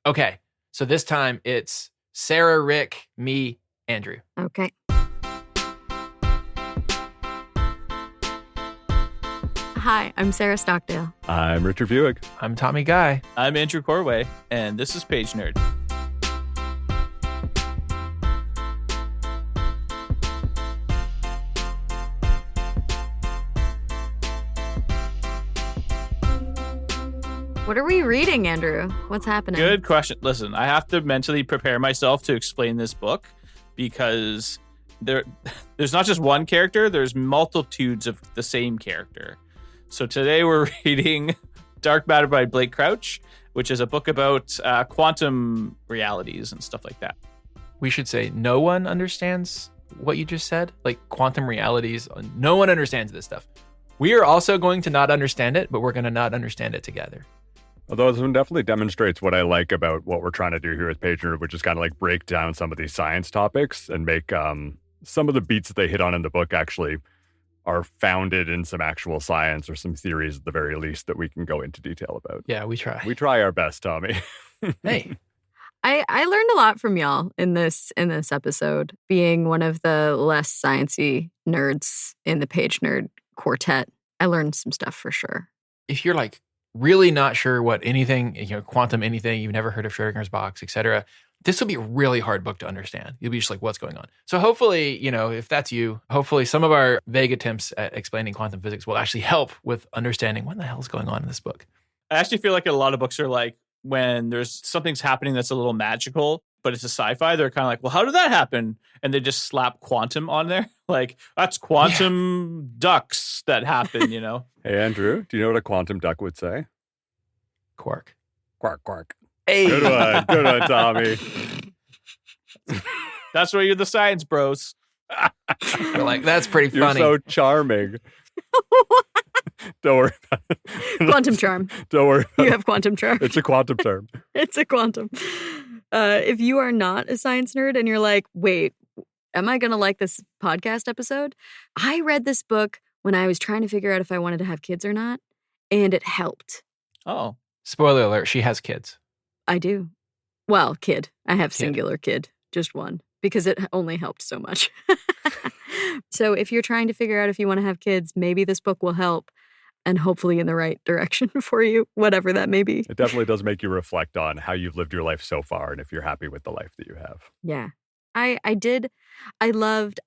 Okay, so this time it's Sarah, Rick, me, Andrew. Okay. Hi, I'm Sarah Stockdale. I'm Richard Vieweg. I'm Tommy Guy. I'm Andrew Corway, and this is Pagenerd. What are we reading, Andrew? What's happening? Good question. Listen, I have to mentally prepare myself to explain this book because there's not just one character, there's multitudes of the same character. So today we're reading Dark Matter by Blake Crouch, which is a book about quantum realities and stuff like that. We should say no one understands what you just said, like quantum realities. No one understands this stuff. We are also going to not understand it, but we're going to not understand it together. Although this one definitely demonstrates what I like about what we're trying to do here with Pagenerd, which is kind of like break down some of these science topics and make some of the beats that they hit on in the book actually are founded in some actual science or some theories at the very least that we can go into detail about. Yeah, we try. We try our best, Tommy. Hey. I learned a lot from y'all in this episode, being one of the less sciencey nerds in the Pagenerd quartet. I learned some stuff for sure. If you're like really not sure what anything, quantum anything, you've never heard of Schrodinger's box, etc., this will be a really hard book to understand. You'll be just like, what's going on? So hopefully, if that's you, hopefully some of our vague attempts at explaining quantum physics will actually help with understanding what the hell is going on in this book. I actually feel like a lot of books are like when there's something's happening that's a little magical, but it's a sci-fi, they're kind of like, well, how did that happen? And they just slap quantum on there. Like, that's quantum ducks that happen, Hey, Andrew, do you know what a quantum duck would say? Quark. Quark, quark. Hey. Good one, Tommy. That's why you're the science bros. You're like, that's pretty You're funny. so charming. Don't worry about it. Quantum charm. Don't worry about You have quantum charm. It's a quantum term. It's a quantum. If you are not a science nerd and you're like, wait, am I going to like this podcast episode? I read this book when I was trying to figure out if I wanted to have kids or not, and it helped. Oh. Spoiler alert, she has kids. I do. Well, kid. I have singular kid, just one, because it only helped so much. So if you're trying to figure out if you want to have kids, maybe this book will help and hopefully in the right direction for you, whatever that may be. It definitely does make you reflect on how you've lived your life so far and if you're happy with the life that you have. Yeah. I did. I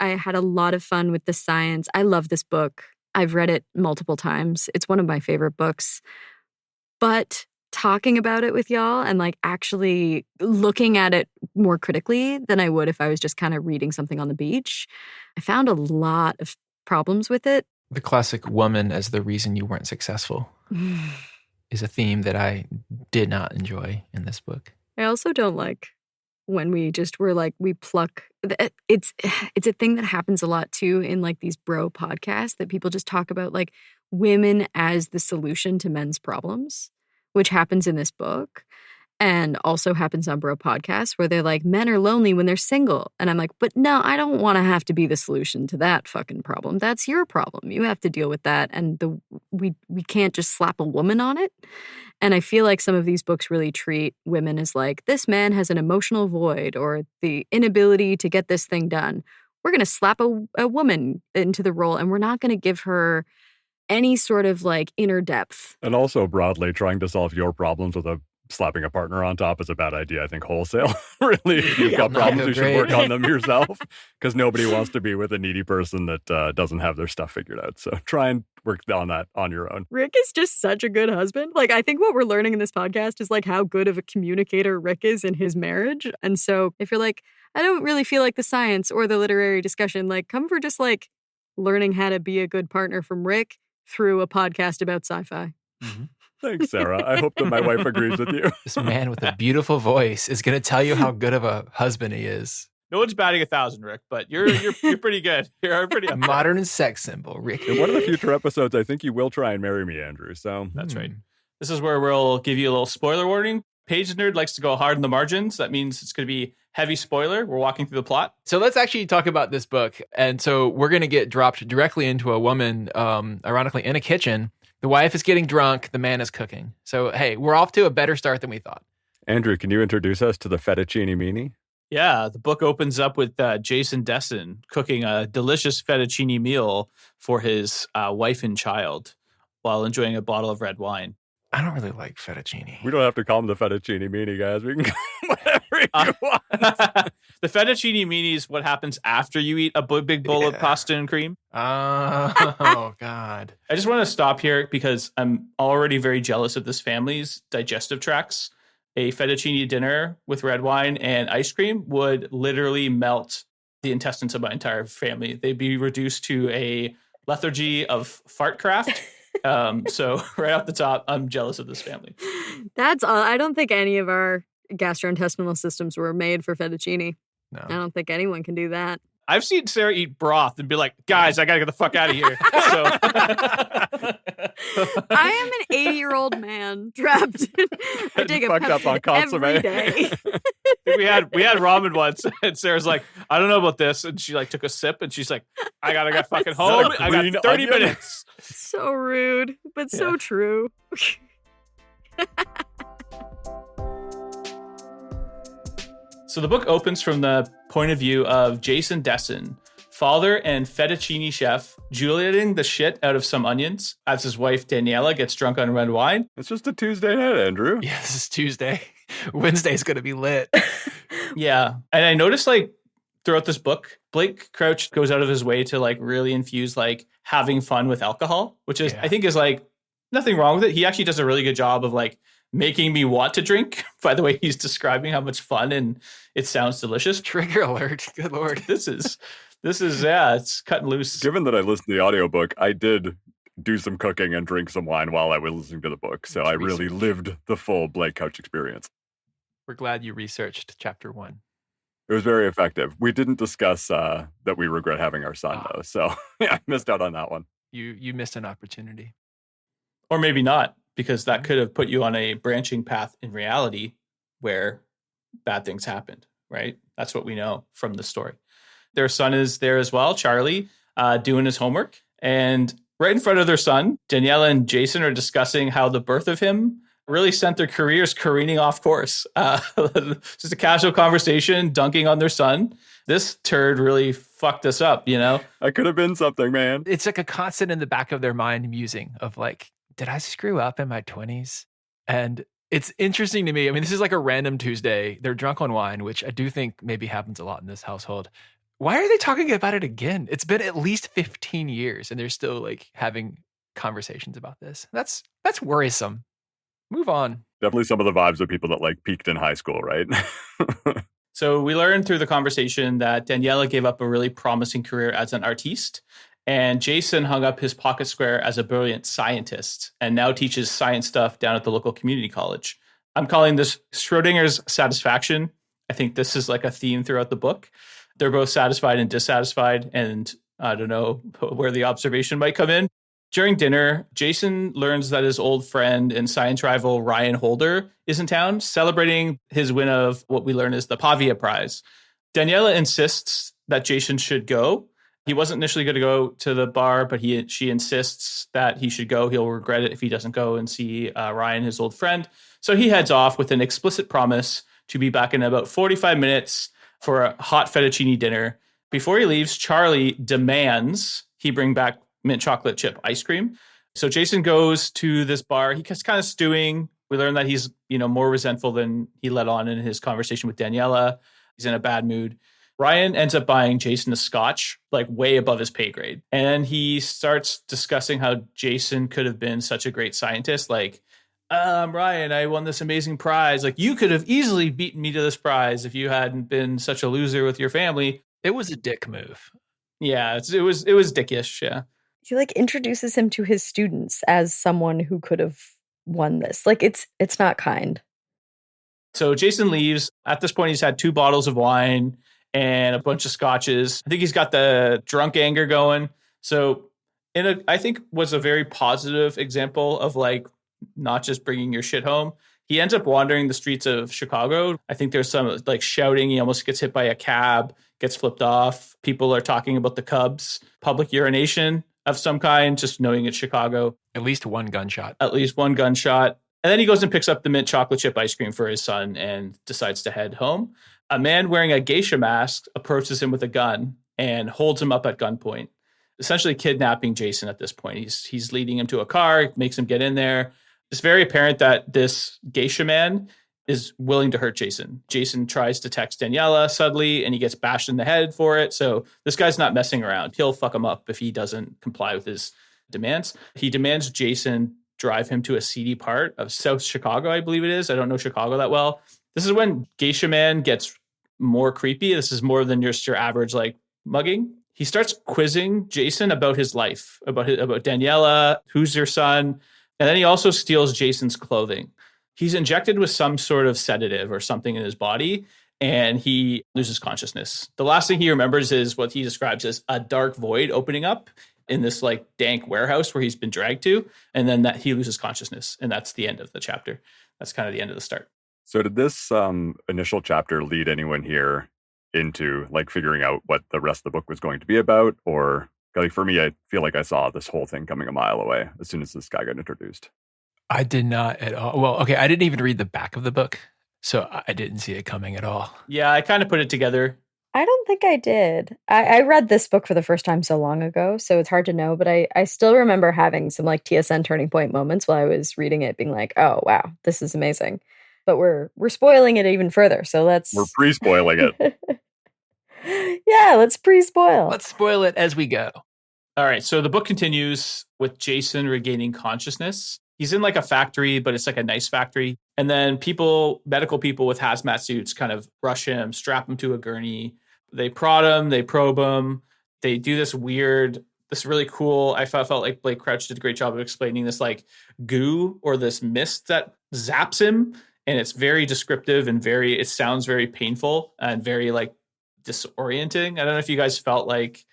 had a lot of fun with the science. I love this book. I've read it multiple times. It's one of my favorite books. But talking about it with y'all and like actually looking at it more critically than I would if I was just kind of reading something on the beach, I found a lot of problems with it. The classic woman as the reason you weren't successful is a theme that I did not enjoy in this book. I also don't like when we just were like, we pluck. It's a thing that happens a lot too in like these bro podcasts that people just talk about like women as the solution to men's problems, which happens in this book and also happens on bro podcasts where they're like, men are lonely when they're single. And I'm like, but no, I don't want to have to be the solution to that fucking problem. That's your problem. You have to deal with that. And we can't just slap a woman on it. And I feel like some of these books really treat women as like, this man has an emotional void or the inability to get this thing done. We're going to slap a woman into the role and we're not going to give her any sort of like inner depth. And also broadly, trying to solve your problems with slapping a partner on top is a bad idea, I think, wholesale. Really, if you've got problems, you should work on them yourself because nobody wants to be with a needy person that doesn't have their stuff figured out. So try and work on that on your own. Rick is just such a good husband. Like, I think what we're learning in this podcast is like how good of a communicator Rick is in his marriage. And so if you're like, I don't really feel like the science or the literary discussion, like come for just like learning how to be a good partner from Rick through a podcast about sci-fi. Mm-hmm. Thanks, Sarah. I hope that my wife agrees with you. This man with a beautiful voice is going to tell you how good of a husband he is. No one's batting 1,000, Rick, but you're pretty good. You're pretty a modern sex symbol, Rick. In one of the future episodes, I think you will try and marry me, Andrew. So that's right. This is where we'll give you a little spoiler warning. Pagenerd likes to go hard in the margins. That means it's going to be heavy spoiler. We're walking through the plot. So let's actually talk about this book. And so we're going to get dropped directly into a woman, ironically, in a kitchen. The wife is getting drunk. The man is cooking. So, hey, we're off to a better start than we thought. Andrew, can you introduce us to the fettuccine meanie? Yeah, the book opens up with Jason Dessen cooking a delicious fettuccine meal for his wife and child while enjoying a bottle of red wine. I don't really like fettuccine. We don't have to call him the fettuccine meanie, guys. We can call him whatever you want. The fettuccine meanie is what happens after you eat a big bowl of pasta and cream. Oh, God. I just want to stop here because I'm already very jealous of this family's digestive tracts. A fettuccine dinner with red wine and ice cream would literally melt the intestines of my entire family. They'd be reduced to a lethargy of fart craft. So right off the top, I'm jealous of this family. That's all. I don't think any of our gastrointestinal systems were made for fettuccine. No. I don't think anyone can do that. I've seen Sarah eat broth and be like, guys, I got to get the fuck out of here. So I am an 80-year-old man trapped. I take a Fucked up on Pepsi consomme. every day. we had ramen once, and Sarah's like, I don't know about this, and she like took a sip, and she's like, I gotta get fucking home. I got 30 onion? minutes. So rude, but so true. So the book opens from the point of view of Jason Dessen, father and fettuccine chef, juliating the shit out of some onions as his wife Daniela gets drunk on red wine. It's just a Tuesday night, Andrew. Yeah, this is Tuesday. Wednesday's going to be lit. Yeah. And I noticed like throughout this book, Blake Crouch goes out of his way to like really infuse like having fun with alcohol, which is, I think is like nothing wrong with it. He actually does a really good job of like making me want to drink by the way he's describing how much fun and it sounds delicious. Trigger alert. Good Lord. This is it's cutting loose. Given that I listened to the audiobook, I did do some cooking and drink some wine while I was listening to the book. So I really lived the full Blake Couch experience. We're glad you researched chapter 1. It was very effective. We didn't discuss that we regret having our son, though. So yeah, I missed out on that one. You missed an opportunity. Or maybe not, because that could have put you on a branching path in reality where bad things happened, right? That's what we know from the story. Their son is there as well, Charlie, doing his homework. And right in front of their son, Daniela and Jason are discussing how the birth of him really sent their careers careening off course. Just a casual conversation, dunking on their son. This turd really fucked us up, you know? I could have been something, man. It's like a constant in the back of their mind musing of like, did I screw up in my 20s? And it's interesting to me. I mean, this is like a random Tuesday. They're drunk on wine, which I do think maybe happens a lot in this household. Why are they talking about it again? It's been at least 15 years and they're still like having conversations about this. That's worrisome. Move on. Definitely some of the vibes of people that like peaked in high school, right? So we learned through the conversation that Daniela gave up a really promising career as an artiste, and Jason hung up his pocket square as a brilliant scientist and now teaches science stuff down at the local community college. I'm calling this Schrodinger's satisfaction. I think this is like a theme throughout the book. They're both satisfied and dissatisfied, and I don't know where the observation might come in. During dinner, Jason learns that his old friend and science rival Ryan Holder is in town, celebrating his win of what we learn is the Pavia Prize. Daniela insists that Jason should go. He wasn't initially going to go to the bar, but she insists that he should go. He'll regret it if he doesn't go and see Ryan, his old friend. So he heads off with an explicit promise to be back in about 45 minutes for a hot fettuccine dinner. Before he leaves, Charlie demands he bring back mint chocolate chip ice cream. So Jason goes to this bar. He's kind of stewing. We learn that he's, more resentful than he let on in his conversation with Daniela. He's in a bad mood. Ryan ends up buying Jason a scotch, like way above his pay grade. And he starts discussing how Jason could have been such a great scientist. Like, Ryan, I won this amazing prize. Like, you could have easily beaten me to this prize if you hadn't been such a loser with your family. It was a dick move. Yeah, it was dickish, yeah. He like introduces him to his students as someone who could have won this. Like it's not kind. So Jason leaves. At this point, he's had 2 bottles of wine and a bunch of scotches. I think he's got the drunk anger going. So I think was a very positive example of like not just bringing your shit home. He ends up wandering the streets of Chicago. I think there's some like shouting. He almost gets hit by a cab, gets flipped off. People are talking about the Cubs, public urination of some kind, just knowing it's Chicago. At least one gunshot. At least one gunshot. And then he goes and picks up the mint chocolate chip ice cream for his son and decides to head home. A man wearing a geisha mask approaches him with a gun and holds him up at gunpoint, essentially kidnapping Jason at this point. He's leading him to a car, makes him get in there. It's very apparent that this geisha man is willing to hurt Jason. Jason tries to text Daniela subtly, and he gets bashed in the head for it. So this guy's not messing around. He'll fuck him up if he doesn't comply with his demands. He demands Jason drive him to a seedy part of South Chicago, I believe it is. I don't know Chicago that well. This is when Geisha Man gets more creepy. This is more than just your average like mugging. He starts quizzing Jason about his life, about Daniela, who's your son, and then he also steals Jason's clothing. He's injected with some sort of sedative or something in his body, and he loses consciousness. The last thing he remembers is what he describes as a dark void opening up in this like dank warehouse where he's been dragged to, and then that he loses consciousness, and that's the end of the chapter. That's kind of the end of the start. So did this initial chapter lead anyone here into like figuring out what the rest of the book was going to be about? Or like for me, I feel like I saw this whole thing coming a mile away as soon as this guy got introduced. I did not at all. Well, okay, I didn't even read the back of the book, so I didn't see it coming at all. Yeah, I kind of put it together. I don't think I did. I read this book for the first time so long ago, so it's hard to know, but I still remember having some like TSN turning point moments while I was reading it, being like, oh, wow, this is amazing. But we're spoiling it even further, so we're pre-spoiling it. Yeah, let's pre-spoil. Let's spoil it as we go. All right, so the book continues with Jason regaining consciousness. He's in like a factory, but it's like a nice factory. And then medical people with hazmat suits kind of rush him, strap him to a gurney. They prod him, they probe him. They do this really cool, I felt like Blake Crouch did a great job of explaining this like goo or this mist that zaps him. And it's very descriptive and it sounds very painful and very like disorienting. I don't know if you guys felt like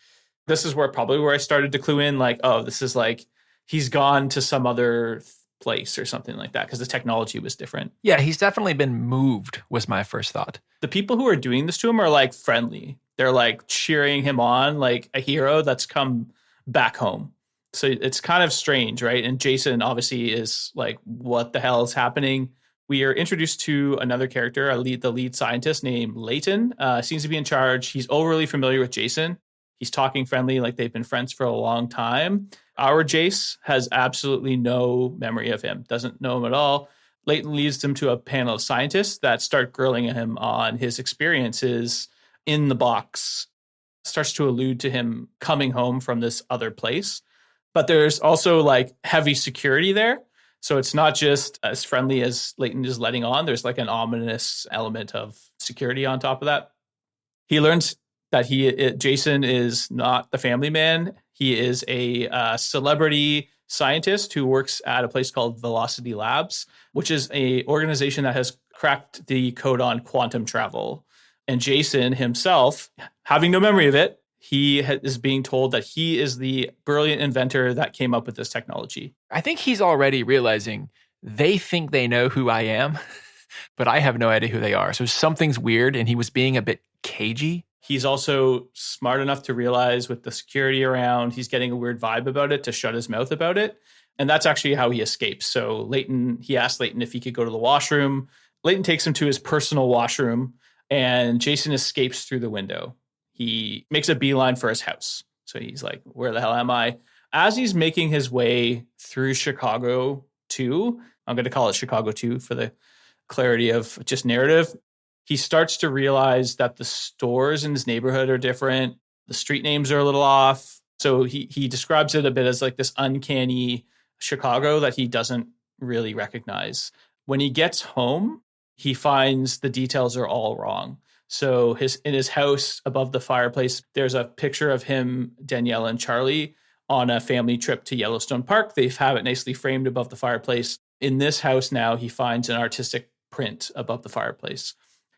this is probably where I started to clue in like, oh, this is like, he's gone to some other place or something like that because the technology was different. Yeah, he's definitely been moved was my first thought. The people who are doing this to him are like friendly. They're like cheering him on like a hero that's come back home. So it's kind of strange, right? And Jason obviously is like, what the hell is happening? We are introduced to another character, the lead scientist named Layton. Seems to be in charge. He's overly familiar with Jason. He's talking friendly, like they've been friends for a long time. Our Jace has absolutely no memory of him, doesn't know him at all. Layton leads him to a panel of scientists that start grilling him on his experiences in the box. Starts to allude to him coming home from this other place. But there's also like heavy security there. So it's not just as friendly as Layton is letting on. There's like an ominous element of security on top of that. He learns that Jason is not the family man. He is a celebrity scientist who works at a place called Velocity Labs, which is an organization that has cracked the code on quantum travel. And Jason himself, having no memory of it, he is being told that he is the brilliant inventor that came up with this technology. I think he's already realizing they think they know who I am, but I have no idea who they are. So something's weird, and he was being a bit cagey. He's also smart enough to realize with the security around, he's getting a weird vibe about it to shut his mouth about it. And that's actually how he escapes. So he asked Layton if he could go to the washroom. Layton takes him to his personal washroom, and Jason escapes through the window. He makes a beeline for his house. So he's like, where the hell am I? As he's making his way through Chicago 2, I'm going to call it Chicago 2 for the clarity of just narrative, he starts to realize that the stores in his neighborhood are different. The street names are a little off. So he describes it a bit as like this uncanny Chicago that he doesn't really recognize. When he gets home, he finds the details are all wrong. So in his house above the fireplace, there's a picture of him, Danielle, and Charlie on a family trip to Yellowstone Park. They have it nicely framed above the fireplace. In this house now, he finds an artistic print above the fireplace.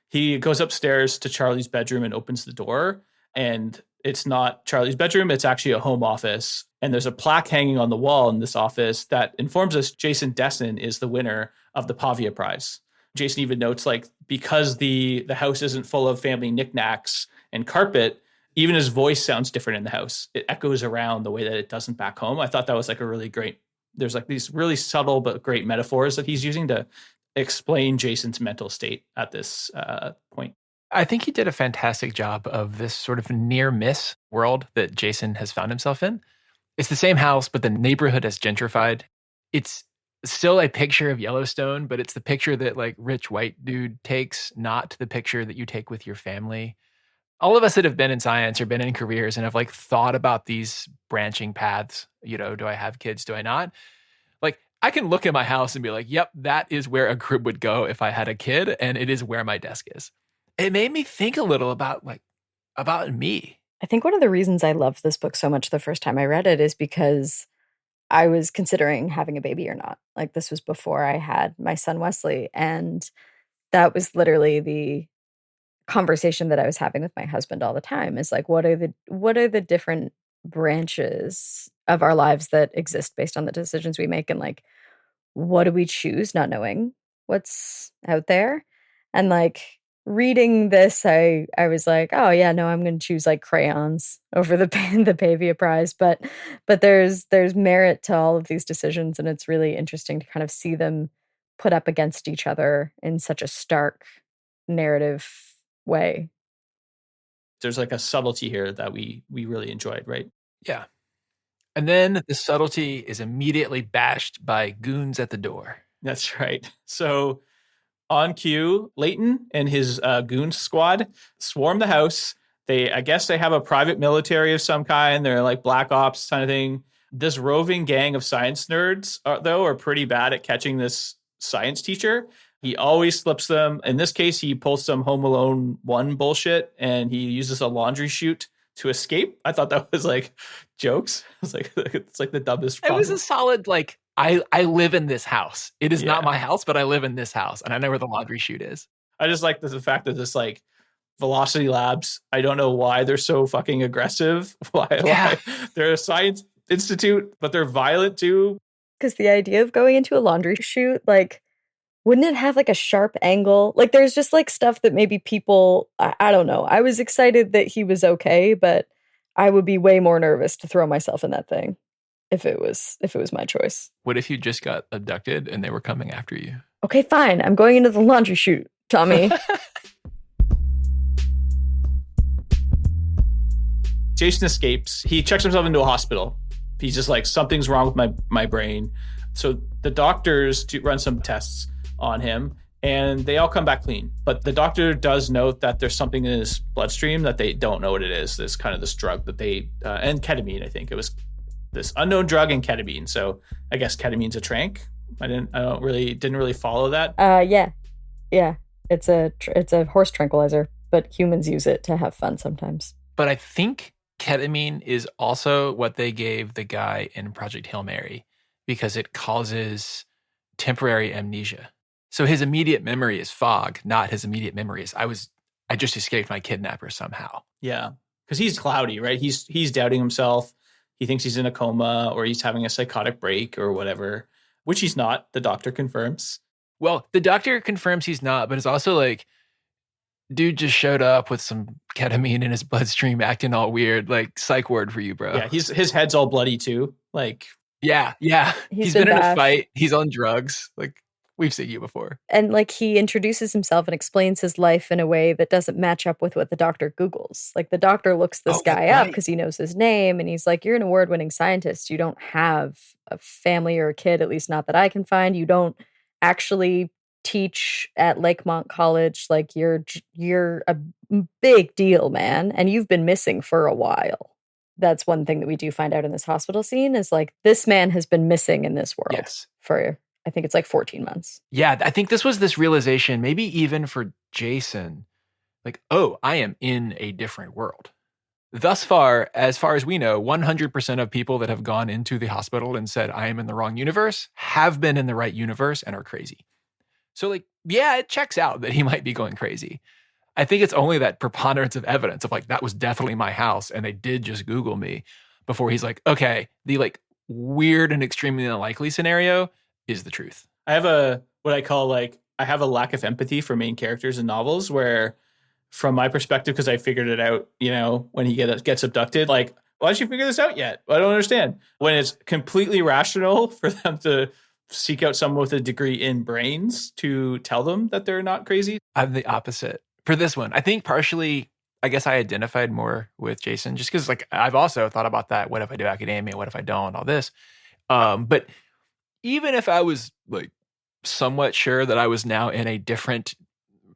He goes upstairs to Charlie's bedroom and opens the door. And it's not Charlie's bedroom. It's actually a home office. And there's a plaque hanging on the wall in this office that informs us Jason Desson is the winner of the Pavia Prize. Jason even notes, like, because the house isn't full of family knickknacks and carpet, even his voice sounds different in the house. It echoes around the way that it doesn't back home. I thought that was like a really great there's like these really subtle but great metaphors that he's using to explain Jason's mental state at this point. I think he did a fantastic job of this sort of near miss world that Jason has found himself in. It's the same house, but the neighborhood has gentrified. It's still a picture of Yellowstone, but it's the picture that like rich white dude takes, not the picture that you take with your family. All of us that have been in science or been in careers and have like thought about these branching paths, you know, do I have kids? Do I not? Like I can look at my house and be like, yep, that is where a crib would go if I had a kid. And it is where my desk is. It made me think a little about me. I think one of the reasons I loved this book so much the first time I read it is because I was considering having a baby or not. Like this was before I had my son Wesley, and that was literally the conversation that I was having with my husband all the time. Is like, what are the different branches of our lives that exist based on the decisions we make, and like, what do we choose, not knowing what's out there, and like. Reading this, I was like, oh yeah, no, I'm going to choose like crayons over the Pavia Prize, but there's merit to all of these decisions, and it's really interesting to kind of see them put up against each other in such a stark narrative way. There's like a subtlety here that we really enjoyed, right? Yeah. And then the subtlety is immediately bashed by goons at the door. That's right. So on cue, Leighton and his goon squad swarm the house. I guess they have a private military of some kind. They're like black ops kind of thing. This roving gang of science nerds, are pretty bad at catching this science teacher. He always slips them. In this case, he pulls some Home Alone 1 bullshit, and he uses a laundry chute to escape. I thought that was like jokes. It's like the dumbest. It was a solid like. I live in this house. It is not my house, but I live in this house, and I know where the laundry chute is. I just like the fact that this like Velocity Labs, I don't know why they're so fucking aggressive. Why they're a science institute, but they're violent too. Because the idea of going into a laundry chute, like, wouldn't it have like a sharp angle? Like there's just like stuff that maybe people, I don't know. I was excited that he was okay, but I would be way more nervous to throw myself in that thing. If it was my choice. What if you just got abducted and they were coming after you? Okay, fine. I'm going into the laundry chute, Tommy. Jason escapes. He checks himself into a hospital. He's just like, something's wrong with my brain. So the doctors run some tests on him, and they all come back clean. But the doctor does note that there's something in his bloodstream that they don't know what it is. This kind of this drug that they and ketamine. I think it was this unknown drug and ketamine. So I guess ketamine's a trank. I didn't really follow that. Yeah. It's a horse tranquilizer, but humans use it to have fun sometimes. But I think ketamine is also what they gave the guy in Project Hail Mary because it causes temporary amnesia. So his immediate memory is fog, not his immediate memory is I just escaped my kidnapper somehow. Yeah. Because he's cloudy, right? He's doubting himself. He thinks he's in a coma or he's having a psychotic break or whatever, which he's not. The doctor confirms. Well, the doctor confirms he's not, but it's also like, dude just showed up with some ketamine in his bloodstream acting all weird. Like, psych ward for you, bro. Yeah, his head's all bloody too. Like, yeah. He's been in a fight. He's on drugs. Like, we've seen you before. And like he introduces himself and explains his life in a way that doesn't match up with what the doctor Googles. Like the doctor looks this guy up because he knows his name, and he's like, you're an award-winning scientist. You don't have a family or a kid, at least not that I can find. You don't actually teach at Lakemont College. Like you're a big deal, man. And you've been missing for a while. That's one thing that we do find out in this hospital scene is like, this man has been missing in this world for I think it's like 14 months. Yeah, I think this was this realization, maybe even for Jason, like, oh, I am in a different world. Thus far as we know, 100% of people that have gone into the hospital and said, I am in the wrong universe, have been in the right universe and are crazy. So like, yeah, it checks out that he might be going crazy. I think it's only that preponderance of evidence of like, that was definitely my house and they did just Google me before he's like, okay, the like weird and extremely unlikely scenario is the truth. I have what I call like, I have a lack of empathy for main characters in novels where from my perspective, because I figured it out, when he gets abducted, like, Why didn't you figure this out yet? I don't understand. When it's completely rational for them to seek out someone with a degree in brains to tell them that they're not crazy. I'm the opposite for this one. I think partially, I guess I identified more with Jason just because like I've also thought about that. What if I do academia? What if I don't? All this. But even if I was like somewhat sure that I was now in a different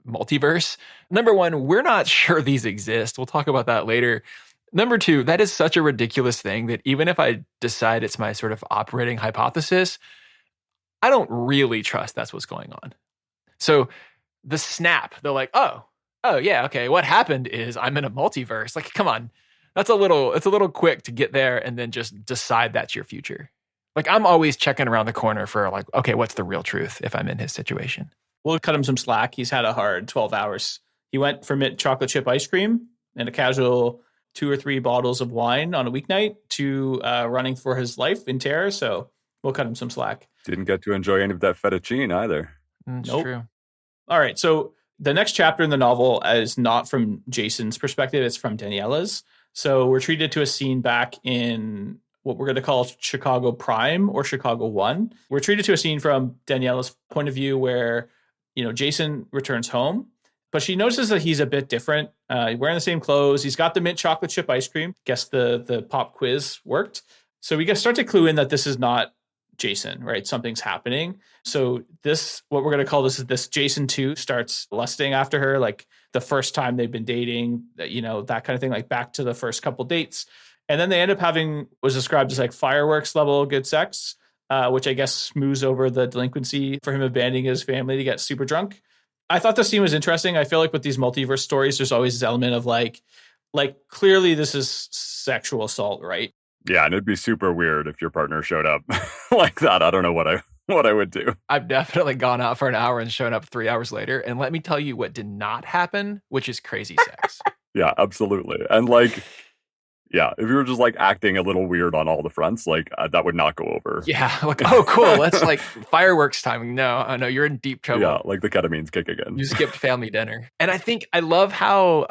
multiverse, number one, we're not sure these exist. We'll talk about that later. Number two, that is such a ridiculous thing that even if I decide it's my sort of operating hypothesis, I don't really trust that's what's going on. So the snap, they're like, oh yeah, okay. What happened is I'm in a multiverse. Like, come on. It's a little quick to get there and then just decide that's your future. Like I'm always checking around the corner for like, okay, what's the real truth if I'm in his situation? We'll cut him some slack. He's had a hard 12 hours. He went from mint chocolate chip ice cream and a casual 2 or 3 bottles of wine on a weeknight to running for his life in terror. So we'll cut him some slack. Didn't get to enjoy any of that fettuccine either. It's Nope. true. All right. So the next chapter in the novel is not from Jason's perspective. It's from Daniela's. So we're treated to a scene back in what we're going to call Chicago Prime or Chicago 1. We're treated to a scene from Daniela's point of view where, Jason returns home, but she notices that he's a bit different. Wearing the same clothes. He's got the mint chocolate chip ice cream. Guess the pop quiz worked. So we start to clue in that this is not Jason, right? Something's happening. So what we're going to call this Jason 2 starts lusting after her, like the first time they've been dating, that kind of thing, like back to the first couple dates. And then they end up having was described as like fireworks level good sex, which I guess smooths over the delinquency for him abandoning his family to get super drunk. I thought this scene was interesting. I feel like with these multiverse stories, there's always this element of like clearly this is sexual assault, right? Yeah, and it'd be super weird if your partner showed up like that. I don't know what I would do. I've definitely gone out for an hour and shown up 3 hours later. And let me tell you what did not happen, which is crazy sex. Yeah, absolutely. And like, yeah, if you were just like acting a little weird on all the fronts, like that would not go over. Yeah, like, oh, cool. Let's like fireworks timing. No, you're in deep trouble. Yeah, like the ketamine's kick again. You skipped family dinner. And I love how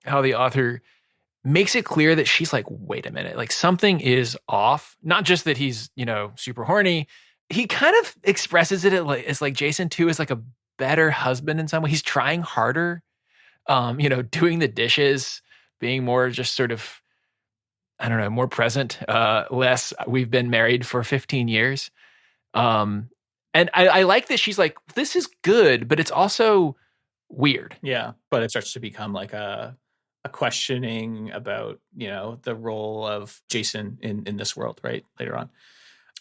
the author makes it clear that she's like, wait a minute, like something is off. Not just that he's, super horny. He kind of expresses it as like Jason 2 is like a better husband in some way. He's trying harder, doing the dishes, being more just sort of, I don't know, more present, less we've been married for 15 years. And I like that she's like, this is good, but it's also weird. Yeah, but it starts to become like a questioning about, the role of Jason in this world, right? Later on.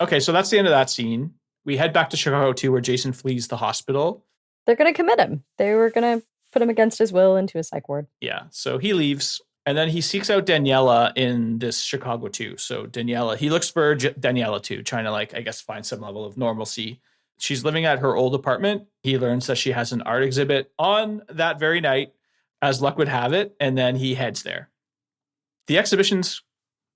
Okay, so that's the end of that scene. We head back to Chicago 2 where Jason flees the hospital. They're going to commit him. They were going to put him against his will into a psych ward. Yeah, so he leaves and then he seeks out Daniela in this Chicago 2. So he looks for Daniela too, trying to like, I guess, find some level of normalcy. She's living at her old apartment. He learns that she has an art exhibit on that very night, as luck would have it, and then he heads there. The exhibition's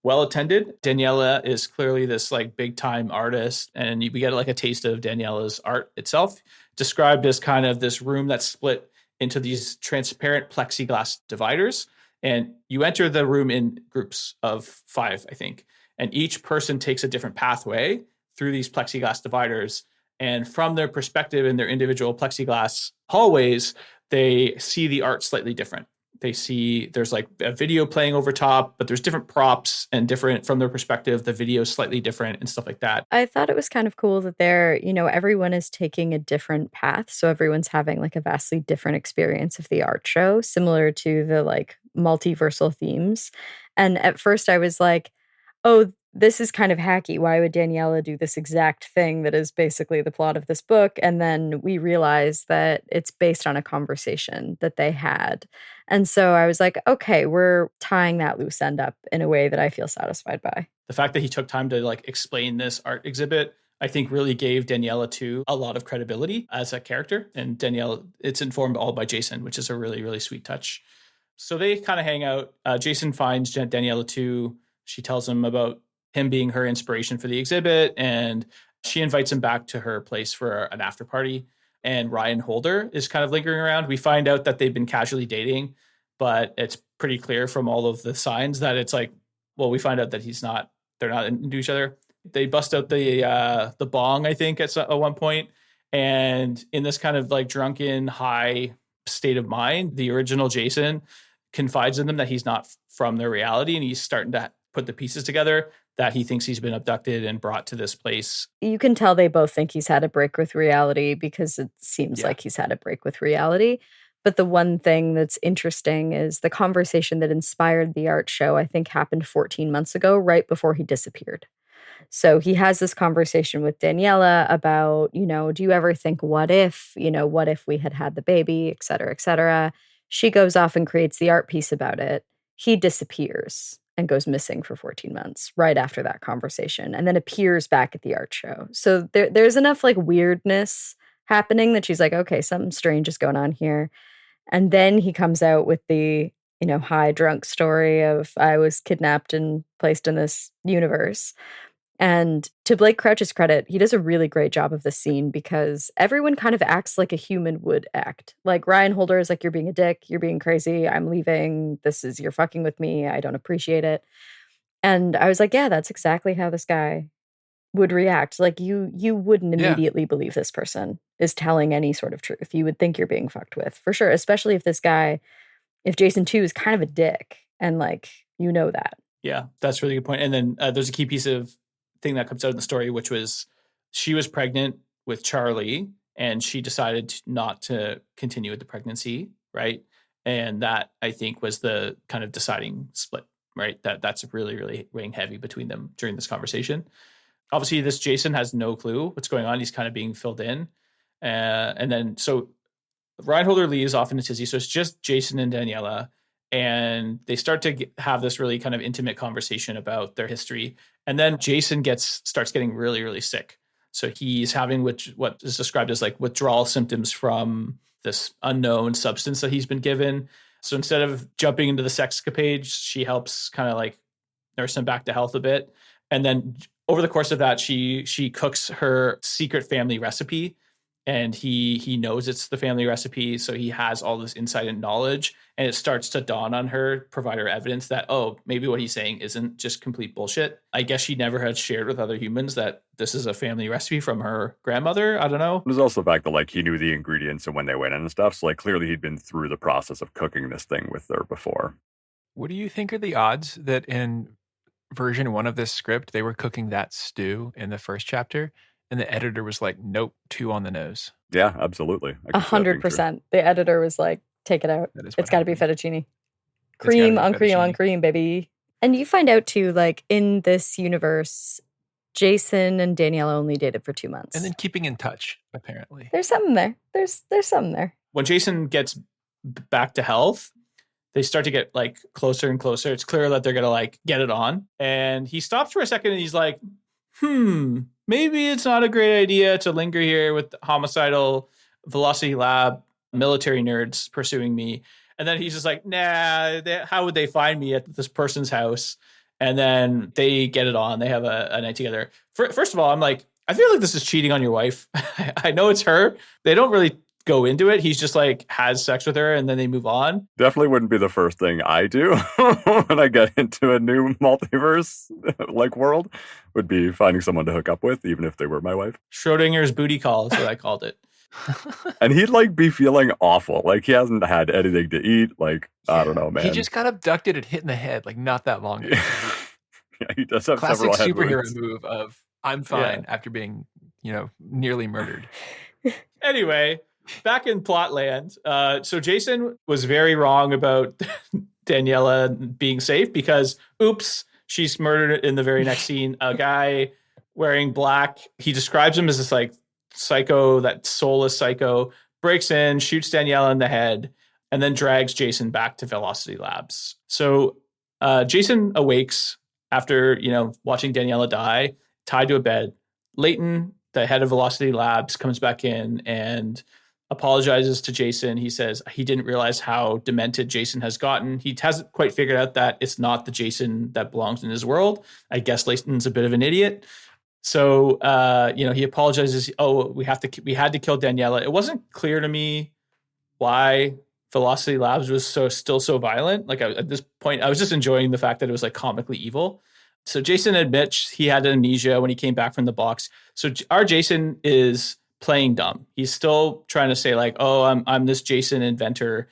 well attended. Daniela is clearly this like big time artist, and we get like a taste of Daniela's art itself, described as kind of this room that's split into these transparent plexiglass dividers. And you enter the room in groups of 5, I think, and each person takes a different pathway through these plexiglass dividers. And from their perspective in their individual plexiglass hallways, they see the art slightly different. They see there's like a video playing over top, but there's different props and different from their perspective. The video is slightly different and stuff like that. I thought it was kind of cool that everyone is taking a different path. So everyone's having like a vastly different experience of the art show, similar to the like multiversal themes. And at first I was like, oh, this is kind of hacky. Why would Daniela do this exact thing that is basically the plot of this book? And then we realize that it's based on a conversation that they had. And so I was like, okay, we're tying that loose end up in a way that I feel satisfied by. The fact that he took time to like explain this art exhibit, I think really gave Daniela too a lot of credibility as a character. And Daniela, it's informed all by Jason, which is a really, really sweet touch. So they kind of hang out. Jason finds Daniela too. She tells him about him being her inspiration for the exhibit, and she invites him back to her place for an after party. And Ryan Holder is kind of lingering around. We find out that they've been casually dating, but it's pretty clear from all of the signs that it's like we find out that they're not into each other. They bust out the bong, I think, at one point. And in this kind of like drunken high state of mind, the original Jason confides in them that he's not from their reality, and he's starting to put the pieces together that he thinks he's been abducted and brought to this place. You can tell they both think he's had a break with reality, because it seems like he's had a break with reality. But the one thing that's interesting is the conversation that inspired the art show, I think, happened 14 months ago, right before he disappeared. So he has this conversation with Daniela about, do you ever think, what if we had had the baby, et cetera, et cetera. She goes off and creates the art piece about it. He disappears and goes missing for 14 months right after that conversation, and then appears back at the art show. So there's enough like weirdness happening that she's like, okay, something strange is going on here. And then he comes out with the, high drunk story of, I was kidnapped and placed in this universe. And to Blake Crouch's credit, he does a really great job of this scene, because everyone kind of acts like a human would act. Like Ryan Holder is like, you're being a dick, you're being crazy, I'm leaving, you're fucking with me, I don't appreciate it. And I was like, yeah, that's exactly how this guy would react. Like you wouldn't immediately believe this person is telling any sort of truth. You would think you're being fucked with, for sure. Especially if Jason 2 is kind of a dick, and like, that. Yeah, that's a really good point. And then there's a key piece of thing that comes out in the story, which was she was pregnant with Charlie, and she decided not to continue with the pregnancy, right? And that, I think, was the kind of deciding split, right? That's really, really weighing heavy between them during this conversation. Obviously, this Jason has no clue what's going on. He's kind of being filled in. And then, so Ryan Holder leaves off in a tizzy. So it's just Jason and Daniela. And they start to have this really kind of intimate conversation about their history. And then Jason starts getting really, really sick. So he's having what is described as like withdrawal symptoms from this unknown substance that he's been given. So instead of jumping into the sexcapade, she helps kind of like nurse him back to health a bit. And then over the course of that, she cooks her secret family recipe. And he knows it's the family recipe, so he has all this insight and knowledge, and it starts to dawn on her, provide her evidence that, oh, maybe what he's saying isn't just complete bullshit. I guess she never had shared with other humans that this is a family recipe from her grandmother. I don't know. There's also the fact that like he knew the ingredients and when they went in and stuff, so like clearly he'd been through the process of cooking this thing with her before. What do you think are the odds that in version 1 of this script they were cooking that stew in the first chapter? And the editor was like, nope, 2 on the nose. Yeah, absolutely. 100%. The editor was like, take it out. It's got to be fettuccine. Cream on cream on cream, baby. And you find out too, like in this universe, Jason and Daniela only dated for 2 months. And then keeping in touch, apparently. There's something there. There's something there. When Jason gets back to health, they start to get like closer and closer. It's clear that they're going to like get it on. And he stops for a second and he's like, maybe it's not a great idea to linger here with homicidal Velocity Lab military nerds pursuing me. And then he's just like, nah, how would they find me at this person's house? And then they get it on. They have a night together. First of all, I'm like, I feel like this is cheating on your wife. I know it's her. They don't really go into it. He's just like has sex with her and then they move on. Definitely wouldn't be the first thing I do when I get into a new multiverse like world, would be finding someone to hook up with, even if they were my wife. Schrodinger's booty call is what I called it. And he'd like be feeling awful. Like he hasn't had anything to eat. Like, I don't know, man. He just got abducted and hit in the head like not that long ago. Yeah, he does have classic several superhero wounds. move of I'm fine after being, nearly murdered. Anyway, back in Plotland, so Jason was very wrong about Daniela being safe because, oops, she's murdered in the very next scene. A guy wearing black, he describes him as this like psycho, that soulless psycho, breaks in, shoots Daniela in the head, and then drags Jason back to Velocity Labs. So Jason awakes after, watching Daniela die, tied to a bed. Leighton, the head of Velocity Labs, comes back in and apologizes to Jason. He says he didn't realize how demented Jason has gotten. He hasn't quite figured out that it's not the Jason that belongs in his world. I guess Leighton's a bit of an idiot. So, he apologizes. Oh, we had to kill Daniela. It wasn't clear to me why Velocity Labs was still so violent. Like at this point, I was just enjoying the fact that it was like comically evil. So Jason admits he had amnesia when he came back from the box. So our Jason is playing dumb. He's still trying to say like, oh, I'm this Jason inventor.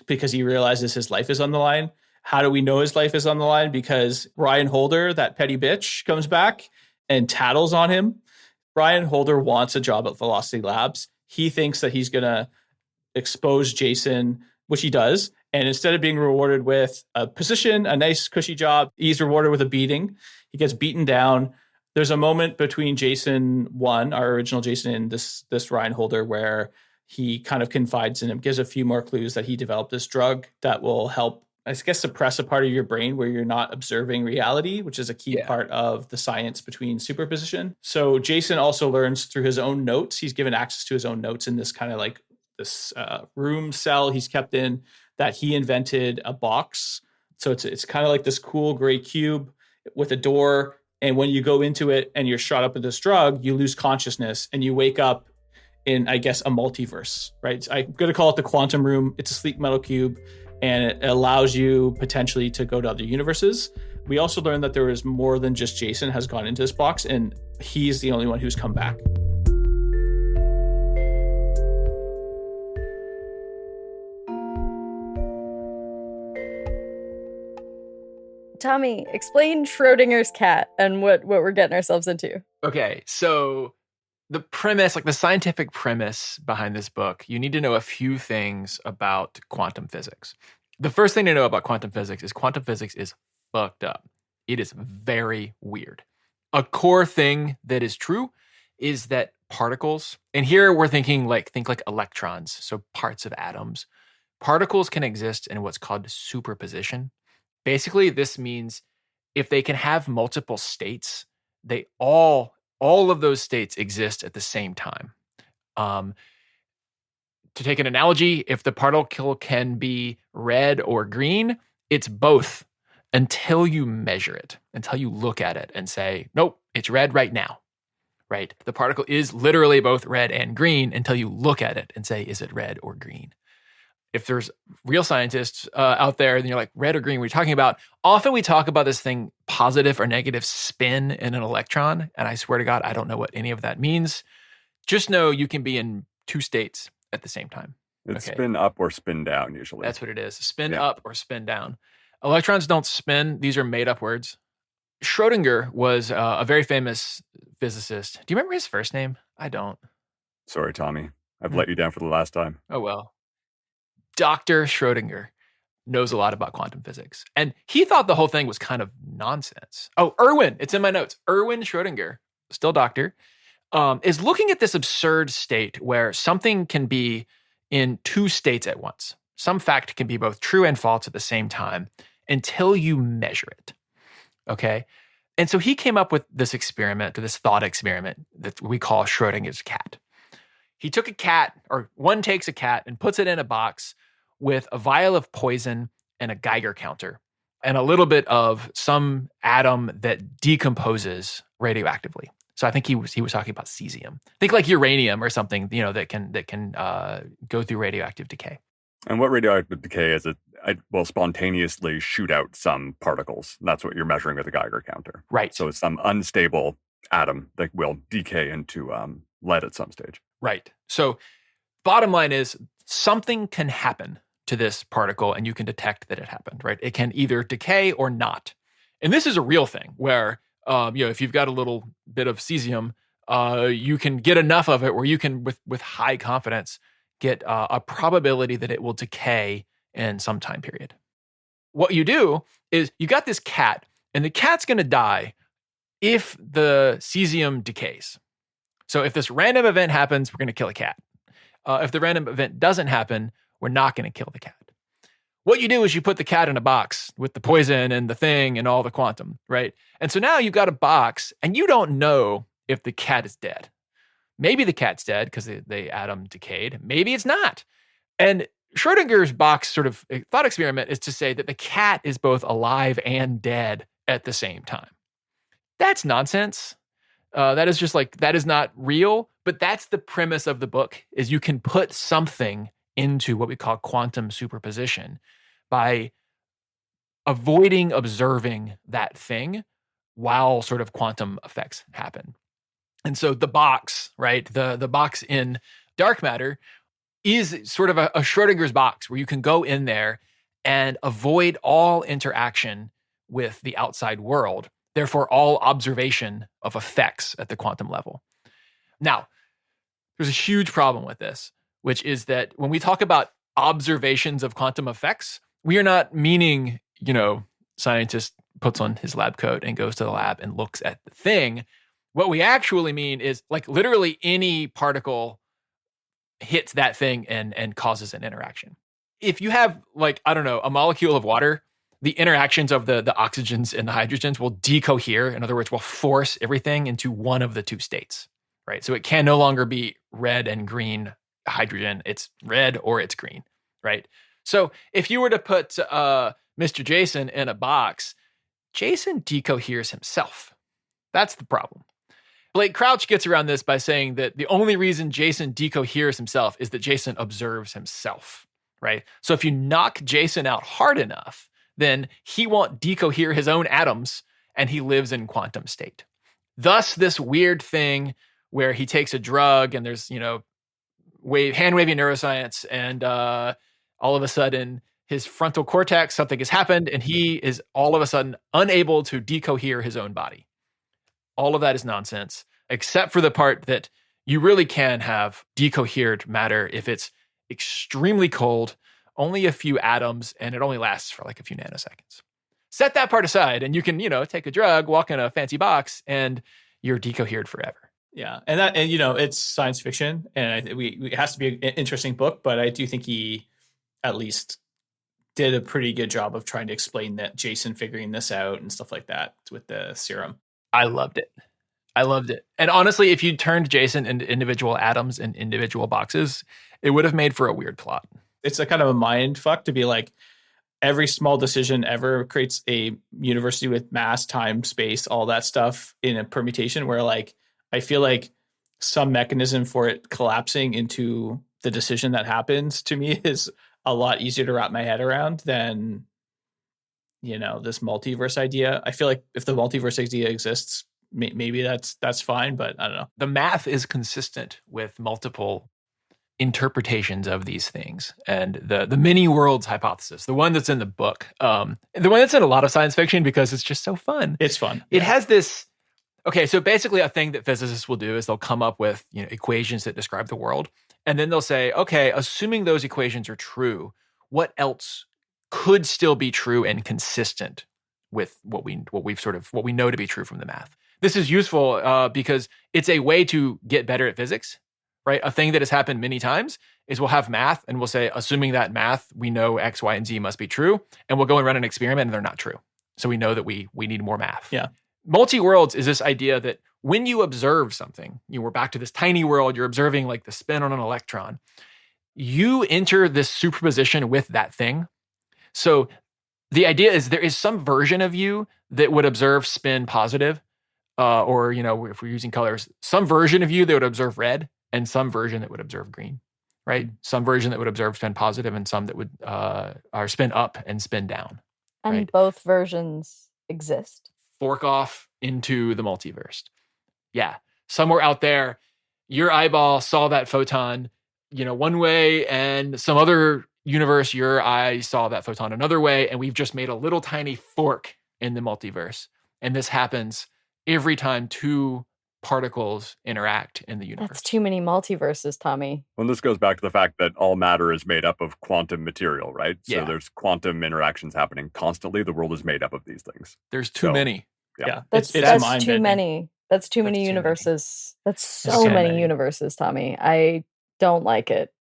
Because he realizes his life is on the line. How do we know his life is on the line? Because Ryan Holder, that petty bitch, comes back and tattles on him. Ryan Holder wants a job at Velocity Labs. He thinks that he's going to expose Jason, which he does. And instead of being rewarded with a position, a nice cushy job, he's rewarded with a beating. He gets beaten down. There's a moment between Jason 1, our original Jason, and this Ryan Holder where he kind of confides in him, gives a few more clues that he developed this drug that will help, I guess, suppress a part of your brain where you're not observing reality, which is a key part of the science between superposition. So Jason also learns through his own notes. He's given access to his own notes in this kind of like this room cell he's kept in, that he invented a box. So it's kind of like this cool gray cube with a door. And when you go into it and you're shot up with this drug, you lose consciousness and you wake up in, I guess, a multiverse, right? I'm going to call it the quantum room. It's a sleek metal cube, and it allows you potentially to go to other universes. We also learned that there is more than just Jason has gone into this box, and he's the only one who's come back. Tommy, explain Schrodinger's cat and what we're getting ourselves into. Okay, so the premise, like the scientific premise behind this book, you need to know a few things about quantum physics. The first thing to know about quantum physics is fucked up. It is very weird. A core thing that is true is that particles, and here we're thinking think like electrons, so parts of atoms. Particles can exist in what's called superposition. Basically, this means if they can have multiple states, they all of those states exist at the same time. To take an analogy, if the particle can be red or green, it's both until you measure it, until you look at it and say, nope, it's red right now, right? The particle is literally both red and green until you look at it and say, is it red or green? If there's real scientists out there, then you're like, red or green, what are you talking about? Often we talk about this thing, positive or negative spin in an electron. And I swear to God, I don't know what any of that means. Just know you can be in two states at the same time. It's spin up or spin down, usually. That's what it is. Spin up or spin down. Electrons don't spin. These are made up words. Schrodinger was a very famous physicist. Do you remember his first name? I don't. Sorry, Tommy. I've let you down for the last time. Oh, well. Dr. Schrodinger knows a lot about quantum physics. And he thought the whole thing was kind of nonsense. Oh, Erwin, it's in my notes. Erwin Schrodinger, still doctor, is looking at this absurd state where something can be in two states at once. Some fact can be both true and false at the same time until you measure it. Okay? And so he came up with this experiment, this thought experiment that we call Schrodinger's cat. He took a cat, or one takes a cat and puts it in a box with a vial of poison and a Geiger counter and a little bit of some atom that decomposes radioactively. So I think he was talking about cesium. Think like uranium or something, that can go through radioactive decay. And what radioactive decay is it? It will spontaneously shoot out some particles. That's what you're measuring with a Geiger counter. Right. So it's some unstable atom that will decay into lead at some stage. Right. So bottom line is something can happen to this particle and you can detect that it happened, right? It can either decay or not. And this is a real thing where, if you've got a little bit of cesium, you can get enough of it where you can, with high confidence, get a probability that it will decay in some time period. What you do is you got this cat, and the cat's going to die if the cesium decays. So if this random event happens, we're going to kill a cat. If the random event doesn't happen, we're not going to kill the cat. What you do is you put the cat in a box with the poison and the thing and all the quantum, right? And so now you've got a box, and you don't know if the cat is dead. Maybe the cat's dead because the atom decayed. Maybe it's not. And Schrodinger's box sort of thought experiment is to say that the cat is both alive and dead at the same time. That's nonsense. That is just that is not real, but that's the premise of the book, is you can put something into what we call quantum superposition by avoiding observing that thing while sort of quantum effects happen. And so the box, right, the box in dark matter is sort of a Schrodinger's box where you can go in there and avoid all interaction with the outside world, therefore all observation of effects at the quantum level. Now, there's a huge problem with this, which is that when we talk about observations of quantum effects, we are not meaning, scientist puts on his lab coat and goes to the lab and looks at the thing. What we actually mean is like literally any particle hits that thing and causes an interaction. If you have a molecule of water, the interactions of the oxygens and the hydrogens will decohere. In other words, will force everything into one of the two states, right? So it can no longer be red and green hydrogen. It's red or it's green, right? So if you were to put Mr. Jason in a box, Jason decoheres himself. That's the problem. Blake Crouch gets around this by saying that the only reason Jason decoheres himself is that Jason observes himself, right? So if you knock Jason out hard enough, then he won't decohere his own atoms and he lives in quantum state. Thus, this weird thing where he takes a drug and there's, hand-wavy neuroscience and all of a sudden his frontal cortex, something has happened and he is all of a sudden unable to decohere his own body. All of that is nonsense, except for the part that you really can have decohered matter if it's extremely cold, only a few atoms, and it only lasts for like a few nanoseconds. Set that part aside and you can, take a drug, walk in a fancy box, and you're decohered forever. Yeah. And it's science fiction and it has to be an interesting book, but I do think he at least did a pretty good job of trying to explain that Jason figuring this out and stuff like that with the serum. I loved it. And honestly, if you turned Jason into individual atoms in individual boxes, it would have made for a weird plot. It's a kind of a mind fuck to be like, every small decision ever creates a university with mass, time, space, all that stuff in a permutation where like, I feel like some mechanism for it collapsing into the decision that happens to me is a lot easier to wrap my head around than, this multiverse idea. I feel like if the multiverse idea exists, maybe that's fine, but I don't know. The math is consistent with multiple interpretations of these things. And the many worlds hypothesis, the one that's in the book, the one that's in a lot of science fiction because it's just so fun. It's fun. It has this, okay, so basically a thing that physicists will do is they'll come up with equations that describe the world. And then they'll say, okay, assuming those equations are true, what else could still be true and consistent with what we know to be true from the math? This is useful because it's a way to get better at physics, right? A thing that has happened many times is we'll have math and we'll say, assuming that math, we know X, Y, and Z must be true. And we'll go and run an experiment and they're not true. So we know that we need more math. Yeah. Multi-worlds is this idea that when you observe something, we're back to this tiny world, you're observing like the spin on an electron. You enter this superposition with that thing. So the idea is there is some version of you that would observe spin positive, or, if we're using colors, some version of you that would observe red and some version that would observe green, right? Some version that would observe spin positive and some that would or spin up and spin down. And right? Both versions exist. Fork off into the multiverse. Yeah. Somewhere out there, your eyeball saw that photon, one way, and some other universe, your eye saw that photon another way, and we've just made a little tiny fork in the multiverse. And this happens every time two particles interact in the universe. That's too many multiverses, Tommy. Well, this goes back to the fact that all matter is made up of quantum material, right? Yeah. So there's quantum interactions happening constantly. The world is made up of these things. There's too many. Yeah. That's too many. That's too many universes. That's so many universes, Tommy. I don't like it.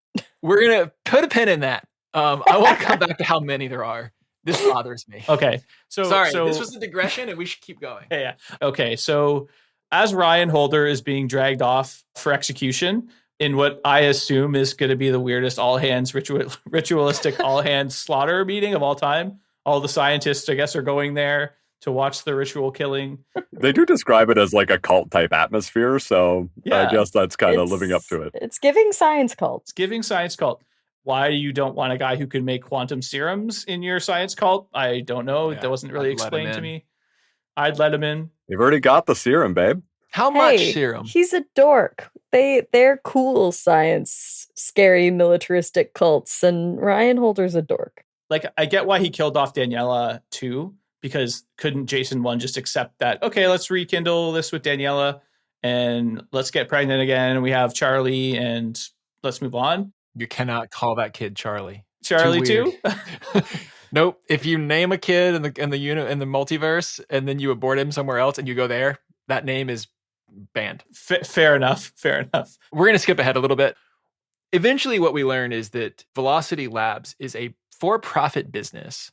We're going to put a pin in that. I want to come back to how many there are. This bothers me. Okay. So this was a digression and we should keep going. Yeah. Okay. So as Ryan Holder is being dragged off for execution in what I assume is going to be the weirdest all hands ritualistic all hands slaughter meeting of all time, all the scientists, I guess, are going there to watch the ritual killing. They do describe it as like a cult type atmosphere. So yeah, I guess that's kind of living up to it. It's giving science cult. It's giving science cult. Why you don't want a guy who can make quantum serums in your science cult, I don't know. Yeah, that wasn't really I'd let him explained to in. me. I'd let him in. You've already got the serum, babe. How much serum? He's a dork. They're cool science, scary militaristic cults, and Ryan Holder's a dork. Like, I get why he killed off Daniela too, because couldn't Jason 1 just accept that, okay, let's rekindle this with Daniela and let's get pregnant again and we have Charlie and let's move on. You cannot call that kid Charlie. Charlie too? Nope. If you name a kid in the multiverse and then you abort him somewhere else and you go there, that name is banned. Fair enough. We're going to skip ahead a little bit. Eventually, what we learn is that Velocity Labs is a for-profit business,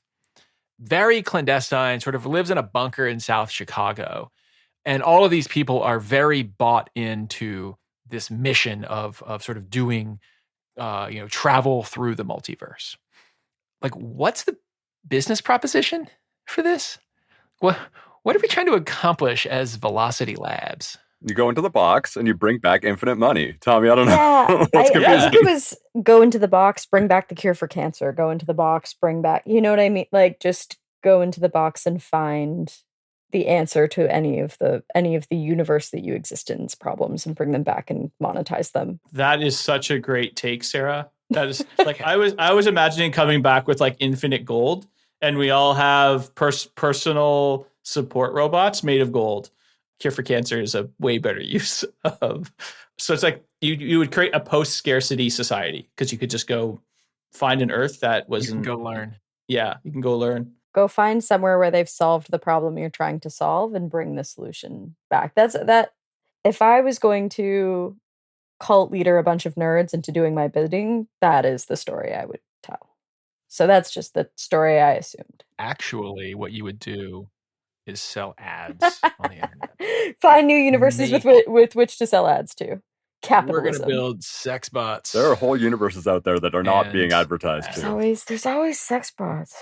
very clandestine, sort of lives in a bunker in South Chicago. And all of these people are very bought into this mission of sort of doing travel through the multiverse. Like, what's the business proposition for this? What are we trying to accomplish as Velocity Labs? You go into the box and you bring back infinite money. Tommy, I don't know. Yeah, That's I confusing. think it was go into the box, bring back the cure for cancer. Go into the box, bring back. You know what I mean? Like, just go into the box and find the answer to any of the universe that you exist in's problems and bring them back and monetize them. That is such a great take, Sarah. That is like I was imagining coming back with like infinite gold, and we all have personal support robots made of gold. Cure for cancer is a way better use of. So it's like you would create a post-scarcity society because you could just go find an Earth that wasn't. You can go learn. Yeah, you can go learn. Go find somewhere where they've solved the problem you're trying to solve and bring the solution back. That. If I was going to cult leader a bunch of nerds into doing my bidding, that is the story I would tell. So that's just the story I assumed. Actually, what you would do is sell ads on the internet. Find new universes with which to sell ads to. Capitalism. We're going to build sex bots. There are whole universes out there that are not being advertised to. There's always sex bots.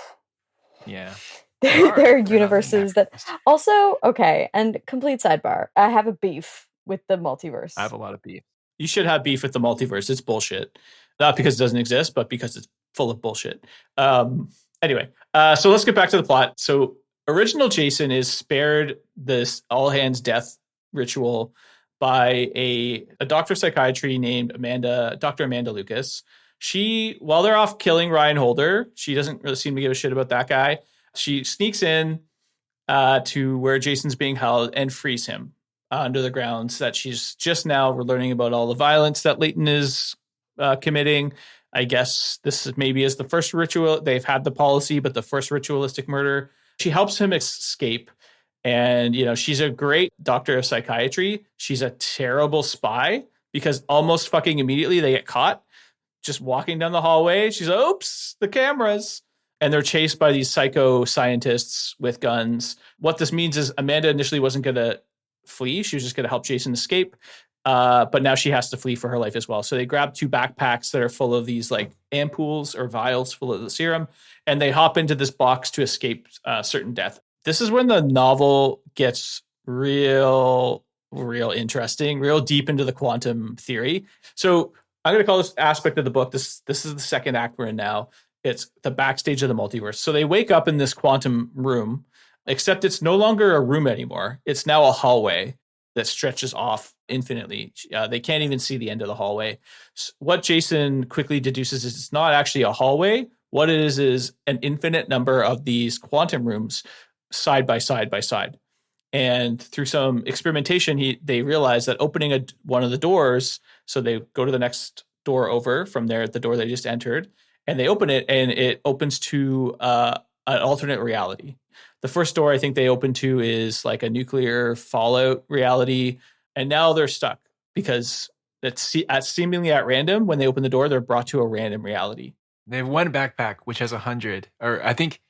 Yeah. There are universes that also, okay, and complete sidebar. I have a beef with the multiverse. I have a lot of beef. You should have beef with the multiverse. It's bullshit. Not because it doesn't exist, but because it's full of bullshit. Anyway, so let's get back to the plot. So original Jason is spared this all hands death ritual by a doctor of psychiatry named Dr. Amanda Lucas. She, while they're off killing Ryan Holder, she doesn't really seem to give a shit about that guy. She sneaks in to where Jason's being held and frees him under the grounds that she's just now learning about all the violence that Leighton is committing. I guess this maybe is the first ritual. They've had the policy, but the first ritualistic murder. She helps him escape. And, she's a great doctor of psychiatry. She's a terrible spy because almost fucking immediately they get caught just walking down the hallway. She's like, oops, the cameras. And they're chased by these psycho scientists with guns. What this means is Amanda initially wasn't going to flee. She was just going to help Jason escape. But now she has to flee for her life as well. So they grab 2 backpacks that are full of these like ampoules or vials full of the serum. And they hop into this box to escape certain death. This is when the novel gets real interesting, real deep into the quantum theory. So I'm going to call this aspect of the book. This is the second act we're in now. It's the backstage of the multiverse. So they wake up in this quantum room, except it's no longer a room anymore. It's now a hallway that stretches off infinitely. They can't even see the end of the hallway. So what Jason quickly deduces is it's not actually a hallway. What it is an infinite number of these quantum rooms side by side by side. And through some experimentation, they realize that opening one of the doors, so they go to the next door over from there, the door they just entered, and they open it, and it opens to an alternate reality. The first door I think they open to is like a nuclear fallout reality, and now they're stuck because it's seemingly at random. When they open the door, they're brought to a random reality. They have one backpack, which has 100, or I think,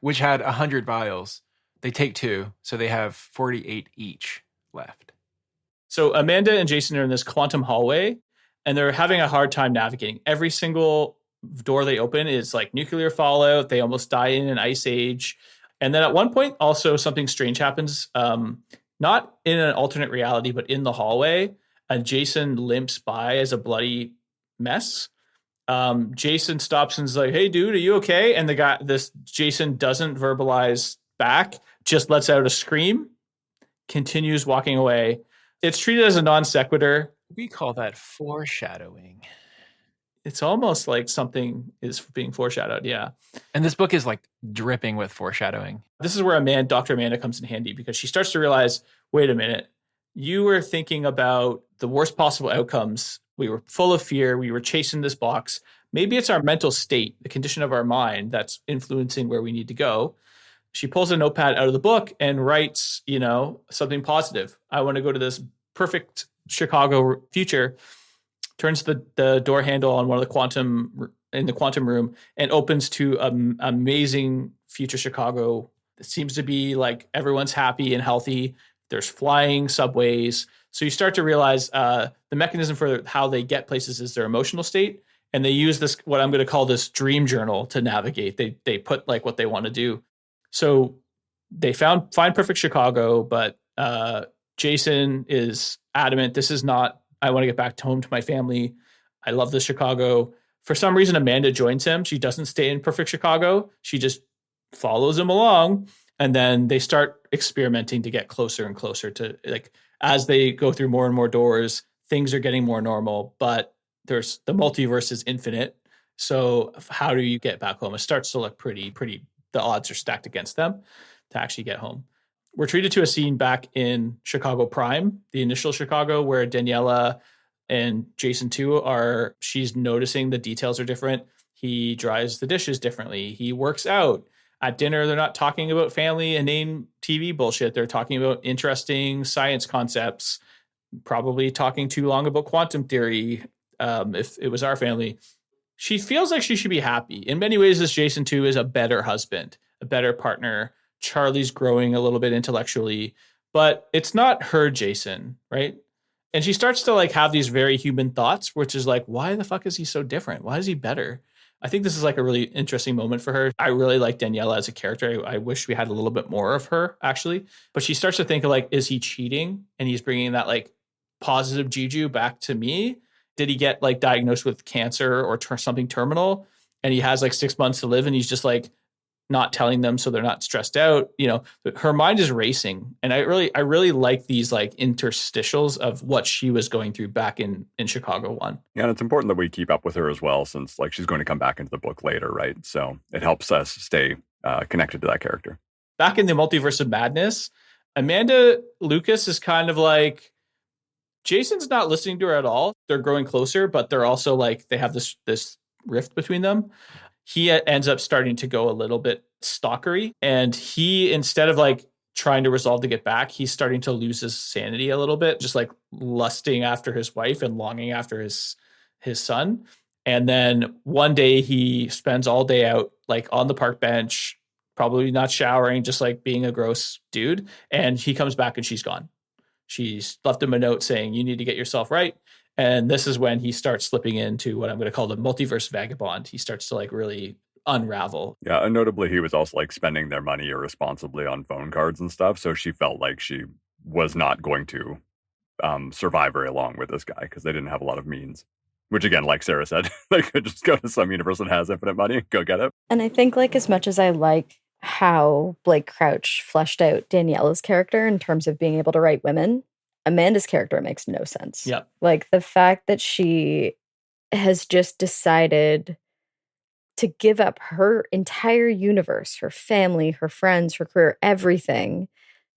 which had 100 vials. They take 2, so they have 48 each left. So Amanda and Jason are in this quantum hallway, and they're having a hard time navigating. Every single door they open is like nuclear fallout. They almost die in an ice age. And then at one point, also something strange happens, not in an alternate reality, but in the hallway. And Jason limps by as a bloody mess. Jason stops and is like, "Hey, dude, are you okay?" And this Jason doesn't verbalize back, just lets out a scream, continues walking away. It's treated as a non sequitur. We call that foreshadowing. It's almost like something is being foreshadowed. Yeah. And this book is like dripping with foreshadowing. This is where Dr. Amanda comes in handy, because she starts to realize, wait a minute, you were thinking about the worst possible outcomes. We were full of fear. We were chasing this box. Maybe it's our mental state, the condition of our mind, that's influencing where we need to go. She pulls a notepad out of the book and writes, something positive. I want to go to this perfect Chicago future. Turns the door handle on one of the quantum room and opens to an amazing future Chicago. It seems to be like everyone's happy and healthy. There's flying subways. So you start to realize the mechanism for how they get places is their emotional state. And they use this, what I'm going to call this dream journal, to navigate. They put like what they want to do. So they find perfect Chicago, but Jason is adamant, this is not, I want to get back home to my family. I love this Chicago. For some reason, Amanda joins him. She doesn't stay in perfect Chicago. She just follows him along. And then they start experimenting to get closer and closer to, like, as they go through more and more doors, things are getting more normal, but the multiverse is infinite. So how do you get back home? It starts to look pretty, the odds are stacked against them to actually get home. We're treated to a scene back in Chicago Prime, the initial Chicago, where Daniela and Jason too she's noticing the details are different. He dries the dishes differently. He works out. At dinner, they're not talking about family and inane TV bullshit. They're talking about interesting science concepts, probably talking too long about quantum theory. If it was our family, she feels like she should be happy. In many ways, this Jason too is a better husband, a better partner. Charlie's growing a little bit intellectually, but it's not her Jason, right? And she starts to like have these very human thoughts, which is like, why the fuck is he so different? Why is he better? I think this is like a really interesting moment for her. I really like Daniela as a character. I wish we had a little bit more of her, actually. But she starts to think of like, is he cheating? And he's bringing that like positive juju back to me. Did he get like diagnosed with cancer or something terminal? And he has like 6 months to live, and he's just like not telling them so they're not stressed out. Her mind is racing. And I really like these like interstitials of what she was going through back in Chicago 1. Yeah, and it's important that we keep up with her as well, since like she's going to come back into the book later, right? So it helps us stay connected to that character. Back in the Multiverse of Madness, Amanda Lucas is kind of like, Jason's not listening to her at all. They're growing closer, but they're also like, they have this rift between them. He ends up starting to go a little bit stalkery, and he, instead of like trying to resolve to get back, he's starting to lose his sanity a little bit, just like lusting after his wife and longing after his son. And then one day he spends all day out like on the park bench, probably not showering, just like being a gross dude. And he comes back and she's gone. She's left him a note saying, you need to get yourself right. And this is when he starts slipping into what I'm going to call the multiverse vagabond. He starts to like really unravel. Yeah, and notably, he was also like spending their money irresponsibly on phone cards and stuff. So she felt like she was not going to survive very long with this guy because they didn't have a lot of means. Which again, like Sarah said, they could just go to some universe that has infinite money, go get it. And I think like as much as I like how Blake Crouch fleshed out Daniela's character in terms of being able to write women, Amanda's character makes no sense. Yep. Like the fact that she has just decided to give up her entire universe, her family, her friends, her career, everything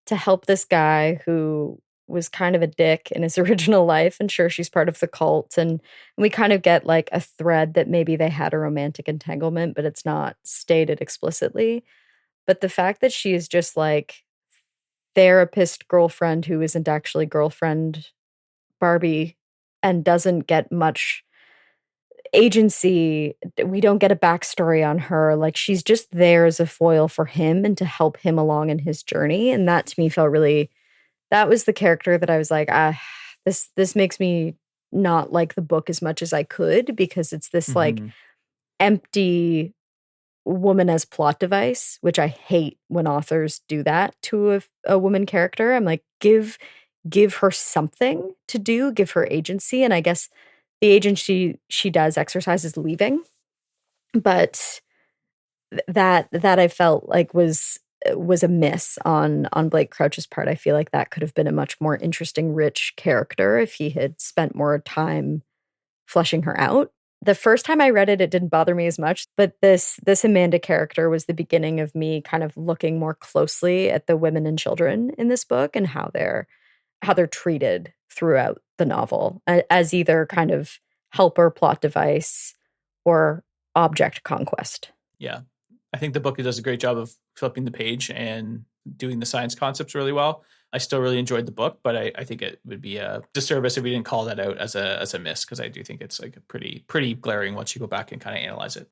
to help this guy who was kind of a dick in his original life. And sure, she's part of the cult. And we kind of get like a thread that maybe they had a romantic entanglement, but it's not stated explicitly. But the fact that she is just like therapist girlfriend who isn't actually girlfriend Barbie and doesn't get much agency. We don't get a backstory on her. Like she's just there as a foil for him and to help him along in his journey. And that to me felt really, that was the character that I was like, this makes me not like the book as much as I could, because it's this like empty woman as plot device, which I hate when authors do that to a woman character. I'm like, give her something to do, give her agency. And I guess the agency she does exercise is leaving, but that I felt like was a miss on Blake Crouch's part. I feel like that could have been a much more interesting, rich character if he had spent more time fleshing her out. The first time I read it, it didn't bother me as much, but this Amanda character was the beginning of me kind of looking more closely at the women and children in this book and how they're treated throughout the novel as either kind of helper plot device or object conquest. Yeah. I think the book does a great job of flipping the page and doing the science concepts really well. I still really enjoyed the book, but I think it would be a disservice if we didn't call that out as a miss, because I do think it's like a pretty glaring once you go back and kind of analyze it.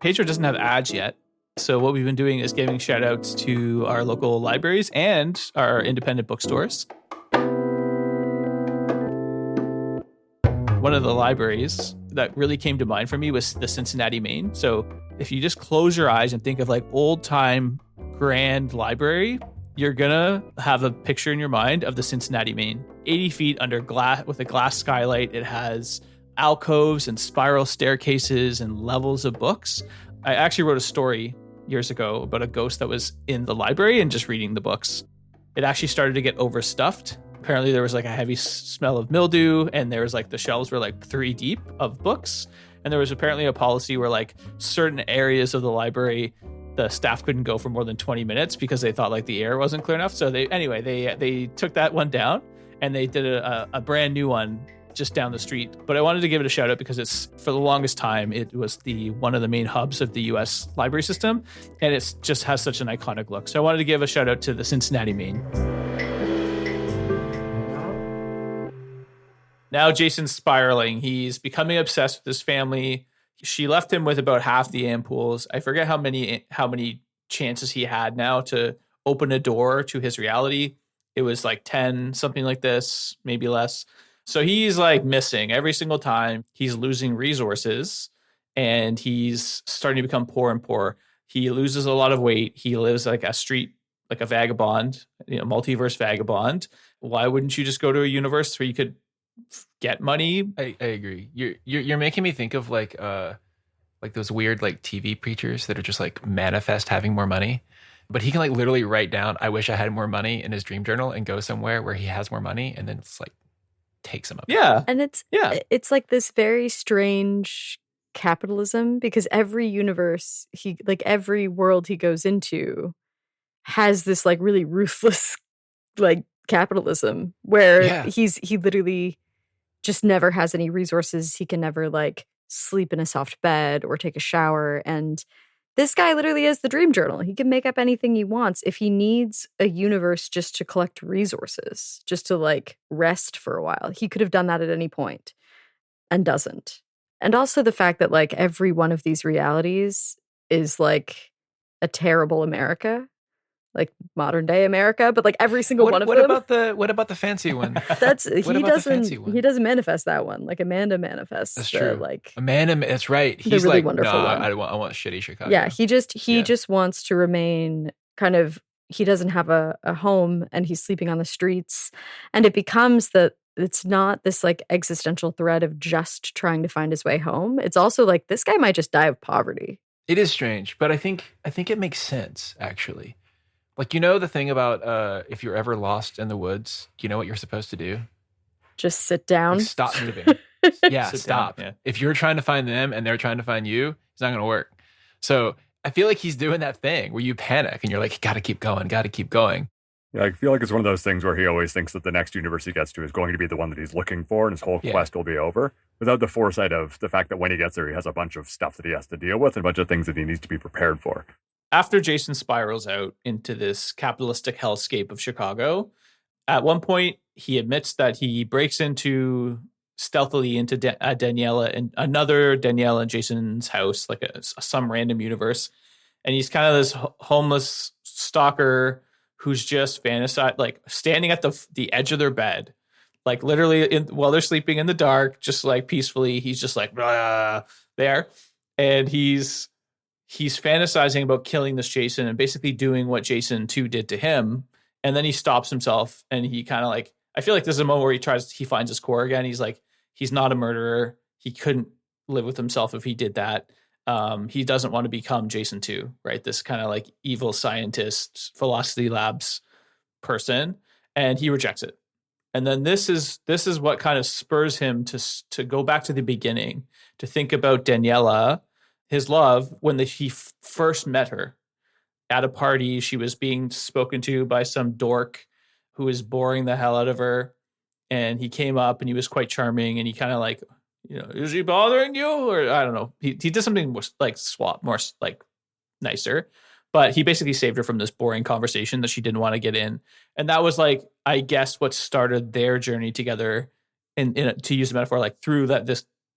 Pagenerd doesn't have ads yet, so what we've been doing is giving shout outs to our local libraries and our independent bookstores. One of the libraries that really came to mind for me was the Cincinnati, Maine. So if you just close your eyes and think of like old time grand library, you're gonna have a picture in your mind of the Cincinnati, Maine. 80 feet under glass with a glass skylight. It has alcoves and spiral staircases and levels of books. I actually wrote a story years ago about a ghost that was in the library and just reading the books. It actually started to get overstuffed. Apparently there was like a heavy smell of mildew, and there was like the shelves were like 3 deep of books. And there was apparently a policy where like certain areas of the library, the staff couldn't go for more than 20 minutes because they thought like the air wasn't clear enough. So they took that one down and they did a brand new one just down the street. But I wanted to give it a shout out because it's, for the longest time, it was one of the main hubs of the US library system. And it just has such an iconic look. So I wanted to give a shout out to the Cincinnati, Maine. Now Jason's spiraling. He's becoming obsessed with his family. She left him with about half the ampoules. I forget how many chances he had now to open a door to his reality. It was like 10, something like this, maybe less. So he's like missing every single time. He's losing resources and he's starting to become poor and poor. He loses a lot of weight. He lives like a street, like a vagabond, multiverse vagabond. Why wouldn't you just go to a universe where you could get money? I agree. You're making me think of like those weird like TV preachers that are just like manifest having more money, but he can like literally write down, "I wish I had more money" in his dream journal and go somewhere where he has more money, and then it's like takes him up. Yeah, and it's like this very strange capitalism, because every universe every world he goes into has this like really ruthless like capitalism where he literally just never has any resources. He can never like sleep in a soft bed or take a shower. And this guy literally has the dream journal. He can make up anything he wants. If he needs a universe just to collect resources, just to like rest for a while, he could have done that at any point and doesn't. And also the fact that like every one of these realities is like a terrible America. Like modern day America, but like every single one of them. What about the fancy one? He doesn't manifest that one. Like Amanda manifests. That's true. Like Amanda, that's right. He's really like, wonderful no, one. I want shitty Chicago. Yeah, he just wants to remain kind of. He doesn't have a home, and he's sleeping on the streets, and it becomes that it's not this like existential threat of just trying to find his way home. It's also like this guy might just die of poverty. It is strange, but I think it makes sense actually. Like, the thing about if you're ever lost in the woods, you know what you're supposed to do? Just sit down. Like, stop moving. Yeah, stop. Down, yeah. If you're trying to find them and they're trying to find you, it's not going to work. So I feel like he's doing that thing where you panic and you're like, got to keep going. Yeah, I feel like it's one of those things where he always thinks that the next universe he gets to is going to be the one that he's looking for, and his whole quest will be over, without the foresight of the fact that when he gets there, he has a bunch of stuff that he has to deal with and a bunch of things that he needs to be prepared for. After Jason spirals out into this capitalistic hellscape of Chicago, at one point he admits that he breaks stealthily into Daniela and another Daniela and Jason's house, like some random universe. And he's kind of this homeless stalker who's just fantasized, like standing at the edge of their bed, like literally while they're sleeping in the dark, just like peacefully. He's just like there, and he's fantasizing about killing this Jason and basically doing what Jason 2 did to him. And then he stops himself and he kind of like I feel like this is a moment where he finds his core again. He's like, he's not a murderer. He couldn't live with himself if he did that. He doesn't want to become Jason 2, right? This kind of like evil scientist, Velocity Labs person, and he rejects it. And then this is what kind of spurs him to go back to the beginning, to think about Daniela, his love, when he first met her at a party. She was being spoken to by some dork who was boring the hell out of her. And he came up and he was quite charming. And he kind of like, is he bothering you? Or I don't know. He did something more like nicer. But he basically saved her from this boring conversation that she didn't want to get in. And that was like, I guess, what started their journey together. And to use the metaphor, like through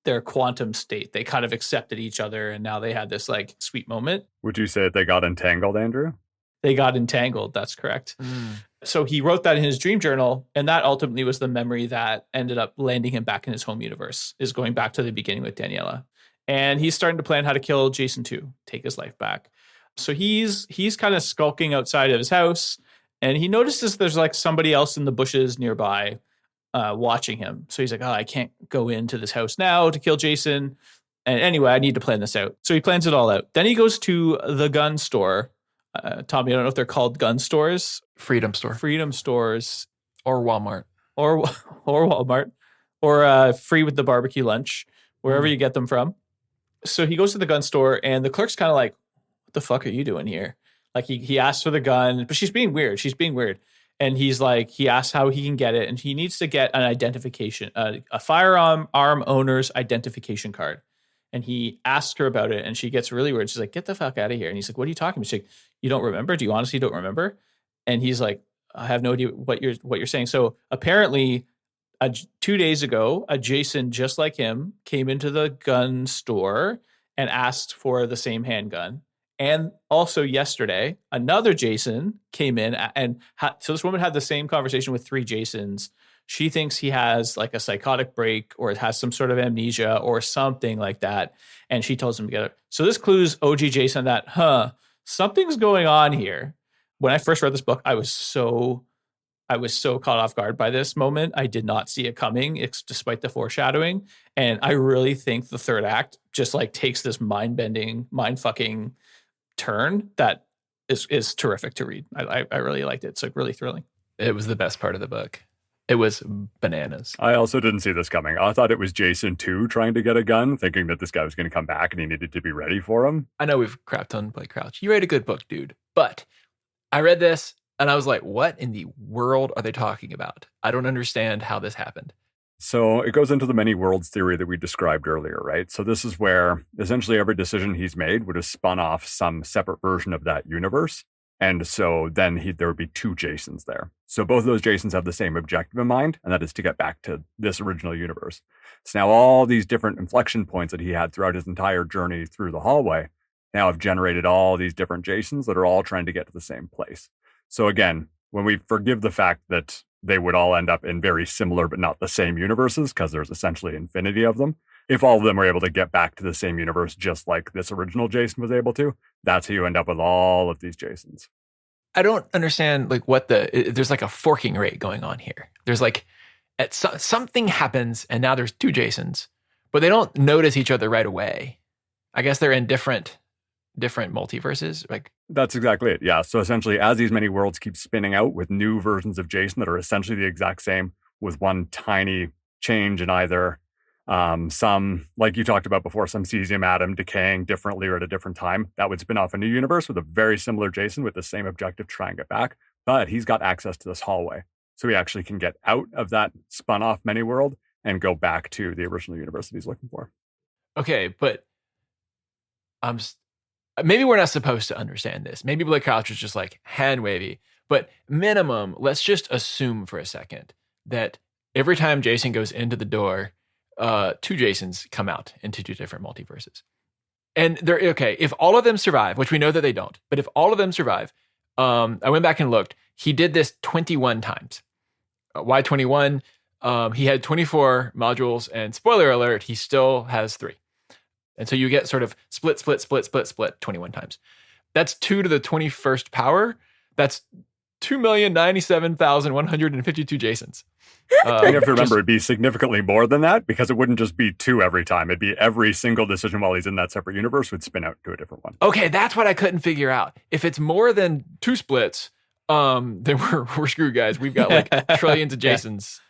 their quantum state, they kind of accepted each other. And now they had this like sweet moment. Would you say that they got entangled, Andrew? They got entangled. That's correct. So he wrote that in his dream journal. And that ultimately was the memory that ended up landing him back in his home universe, is going back to the beginning with Daniela. And he's starting to plan how to kill Jason 2, take his life back. So he's kind of skulking outside of his house, and he notices there's like somebody else in the bushes nearby watching him. So he's like, I can't go into this house now to kill Jason. And anyway, I need to plan this out. So he plans it all out. Then he goes to the gun store. Tommy, I don't know if they're called gun stores. Freedom stores. Or Walmart. Or Walmart. Or free with the barbecue lunch, wherever you get them from. So he goes to the gun store, and the clerk's kind of like, the fuck are you doing here? Like he asks for the gun, but she's being weird. And he's like, he asks how he can get it, and he needs to get an identification, a firearm owner's identification card. And he asks her about it, and she gets really weird. She's like, get the fuck out of here. And he's like, what are you talking about? She's like, you don't remember? Do you honestly don't remember? And he's like, I have no idea what you're saying. So apparently 2 days ago, a Jason just like him came into the gun store and asked for the same handgun. And also yesterday, another Jason came in, and so this woman had the same conversation with 3 Jasons. She thinks he has like a psychotic break or has some sort of amnesia or something like that. And she tells him to get it. So this clues OG Jason that, something's going on here. When I first read this book, I was so caught off guard by this moment. I did not see it coming, despite the foreshadowing. And I really think the third act just like takes this mind-bending, mind-fucking turn that is terrific to read. I really liked it. It's like really thrilling. It was the best part of the book. It was bananas. I also didn't see this coming. I thought it was Jason 2 trying to get a gun, thinking that this guy was going to come back and he needed to be ready for him. I know we've crapped on Blake Crouch. You write a good book, dude. But I read this and I was like, what in the world are they talking about? I don't understand how this happened. So it goes into the many worlds theory that we described earlier, right? So this is where essentially every decision he's made would have spun off some separate version of that universe. And so then there would be 2 Jasons there. So both of those Jasons have the same objective in mind, and that is to get back to this original universe. So now all these different inflection points that he had throughout his entire journey through the hallway now have generated all these different Jasons that are all trying to get to the same place. So again, when we forgive the fact that they would all end up in very similar but not the same universes, because there's essentially infinity of them, if all of them were able to get back to the same universe just like this original Jason was able to, that's how you end up with all of these Jasons. I don't understand like there's like a forking rate going on here. There's like something happens and now there's 2 Jasons, but they don't notice each other right away. I guess they're in different multiverses. Like that's exactly it. Yeah. So essentially, as these many worlds keep spinning out with new versions of Jason that are essentially the exact same, with one tiny change in either some, like you talked about before, some cesium atom decaying differently or at a different time, that would spin off a new universe with a very similar Jason with the same objective to try and get back. But he's got access to this hallway. So he actually can get out of that spun off many world and go back to the original universe that he's looking for. Okay, but maybe we're not supposed to understand this. Maybe Blake Crouch is just like hand wavy, but minimum, let's just assume for a second that every time Jason goes into the door, 2 Jasons come out into 2 different multiverses. And they're okay. If all of them survive, which we know that they don't, but if all of them survive, I went back and looked. He did this 21 times. Why 21? He had 24 modules, and spoiler alert, he still has 3. And so you get sort of split 21 times. That's 2 to the 21st power. That's 2,097,152 Jasons. You have to remember, it'd be significantly more than that because it wouldn't just be 2 every time. It'd be every single decision while he's in that separate universe would spin out to a different one. Okay, that's what I couldn't figure out. If it's more than 2 splits, then we're screwed, guys. We've got like trillions of Jasons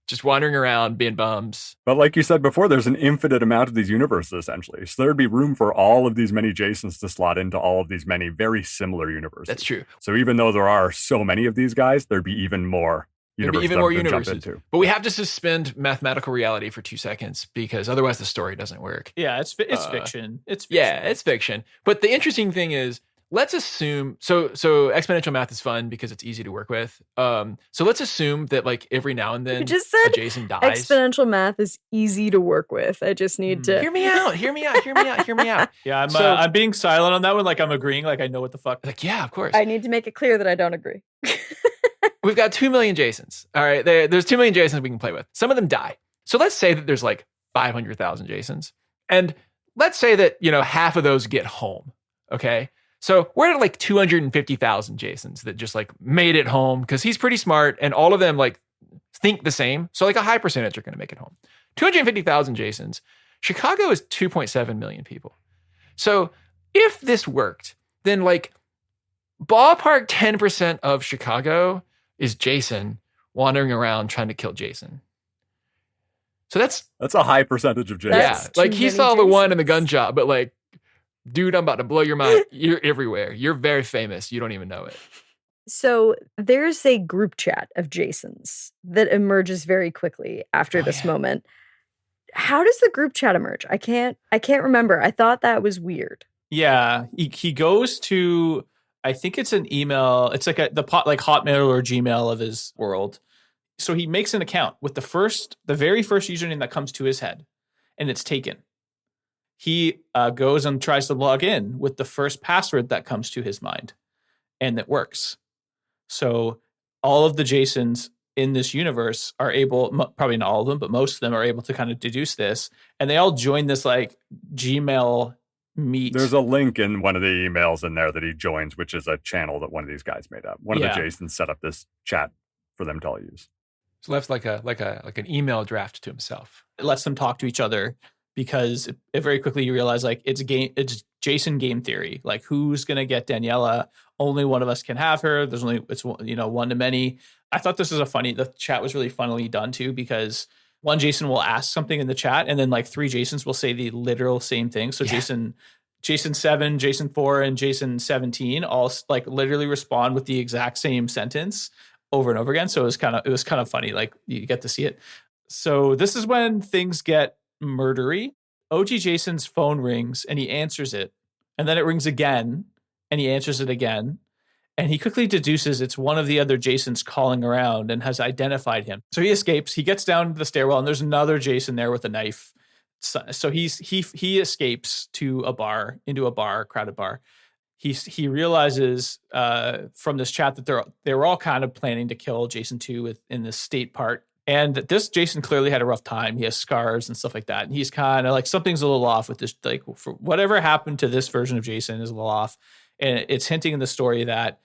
just wandering around being bums. But like you said before, there's an infinite amount of these universes, essentially. So there'd be room for all of these many Jasons to slot into all of these many very similar universes. That's true. So even though there are so many of these guys, there'd be even more universes. But we have to suspend mathematical reality for 2 seconds because otherwise the story doesn't work. Yeah, it's fiction. It's fiction. Yeah, it's fiction. But the interesting thing is, let's assume so exponential math is fun because it's easy to work with. So let's assume that like every now and then You just said a Jason dies. exponential math is easy to work with. I just need to Hear me out. Yeah, So- I'm being silent on that one. Like I'm agreeing. Like I know what the fuck. Like, yeah, of course. I need to make it clear that I don't agree. We've got 2 million Jasons. All right, there's 2 million Jasons we can play with. Some of them die. So let's say that there's like 500,000 Jasons. And let's say that, half of those get home. Okay. So we're at like 250,000 Jasons that just like made it home because he's pretty smart and all of them like think the same. So like a high percentage are going to make it home. 250,000 Jasons. Chicago is 2.7 million people. So if this worked, then like ballpark 10% of Chicago is Jason wandering around trying to kill Jason. So that's a high percentage of Jasons. yeah, like he saw the one in the gun shop, but like, dude, I'm about to blow your mind. You're everywhere. You're very famous. You don't even know it. So there's a group chat of Jasons that emerges very quickly after this moment. How does the group chat emerge? I can't remember. I thought that was weird. Yeah, he goes to, I think it's an email. It's like like Hotmail or Gmail of his world. So he makes an account with the very first username that comes to his head, and it's taken. He goes and tries to log in with the first password that comes to his mind, and it works. So all of the Jasons in this universe are able, probably not all of them, but most of them are able to kind of deduce this, and they all join this like Gmail meet. There's a link in one of the emails in there that he joins, which is a channel that one of these guys made up. One of the Jasons set up this chat for them to all use. So left like an email draft to himself. It lets them talk to each other because it very quickly you realize like it's Jason game theory. Like who's gonna get Daniela? Only one of us can have her. It's one to many. I thought this was the chat was really funnily done too because one Jason will ask something in the chat and then like 3 Jasons will say the literal same thing. So Jason 7, Jason 4, and Jason 17 all like literally respond with the exact same sentence over and over again. So it was kind of funny. Like you get to see it. So this is when things get murdery. OG Jason's phone rings and he answers it. And then it rings again and he answers it again. And he quickly deduces it's one of the other Jasons calling around and has identified him. So he escapes. He gets down to the stairwell and there's another Jason there with a knife. So he escapes into a crowded bar. He realizes from this chat that they were all kind of planning to kill Jason 2 in this state part. And this Jason clearly had a rough time. He has scars and stuff like that. And he's kind of like, something's a little off with this. Like, for whatever happened to this version of Jason is a little off. And it's hinting in the story that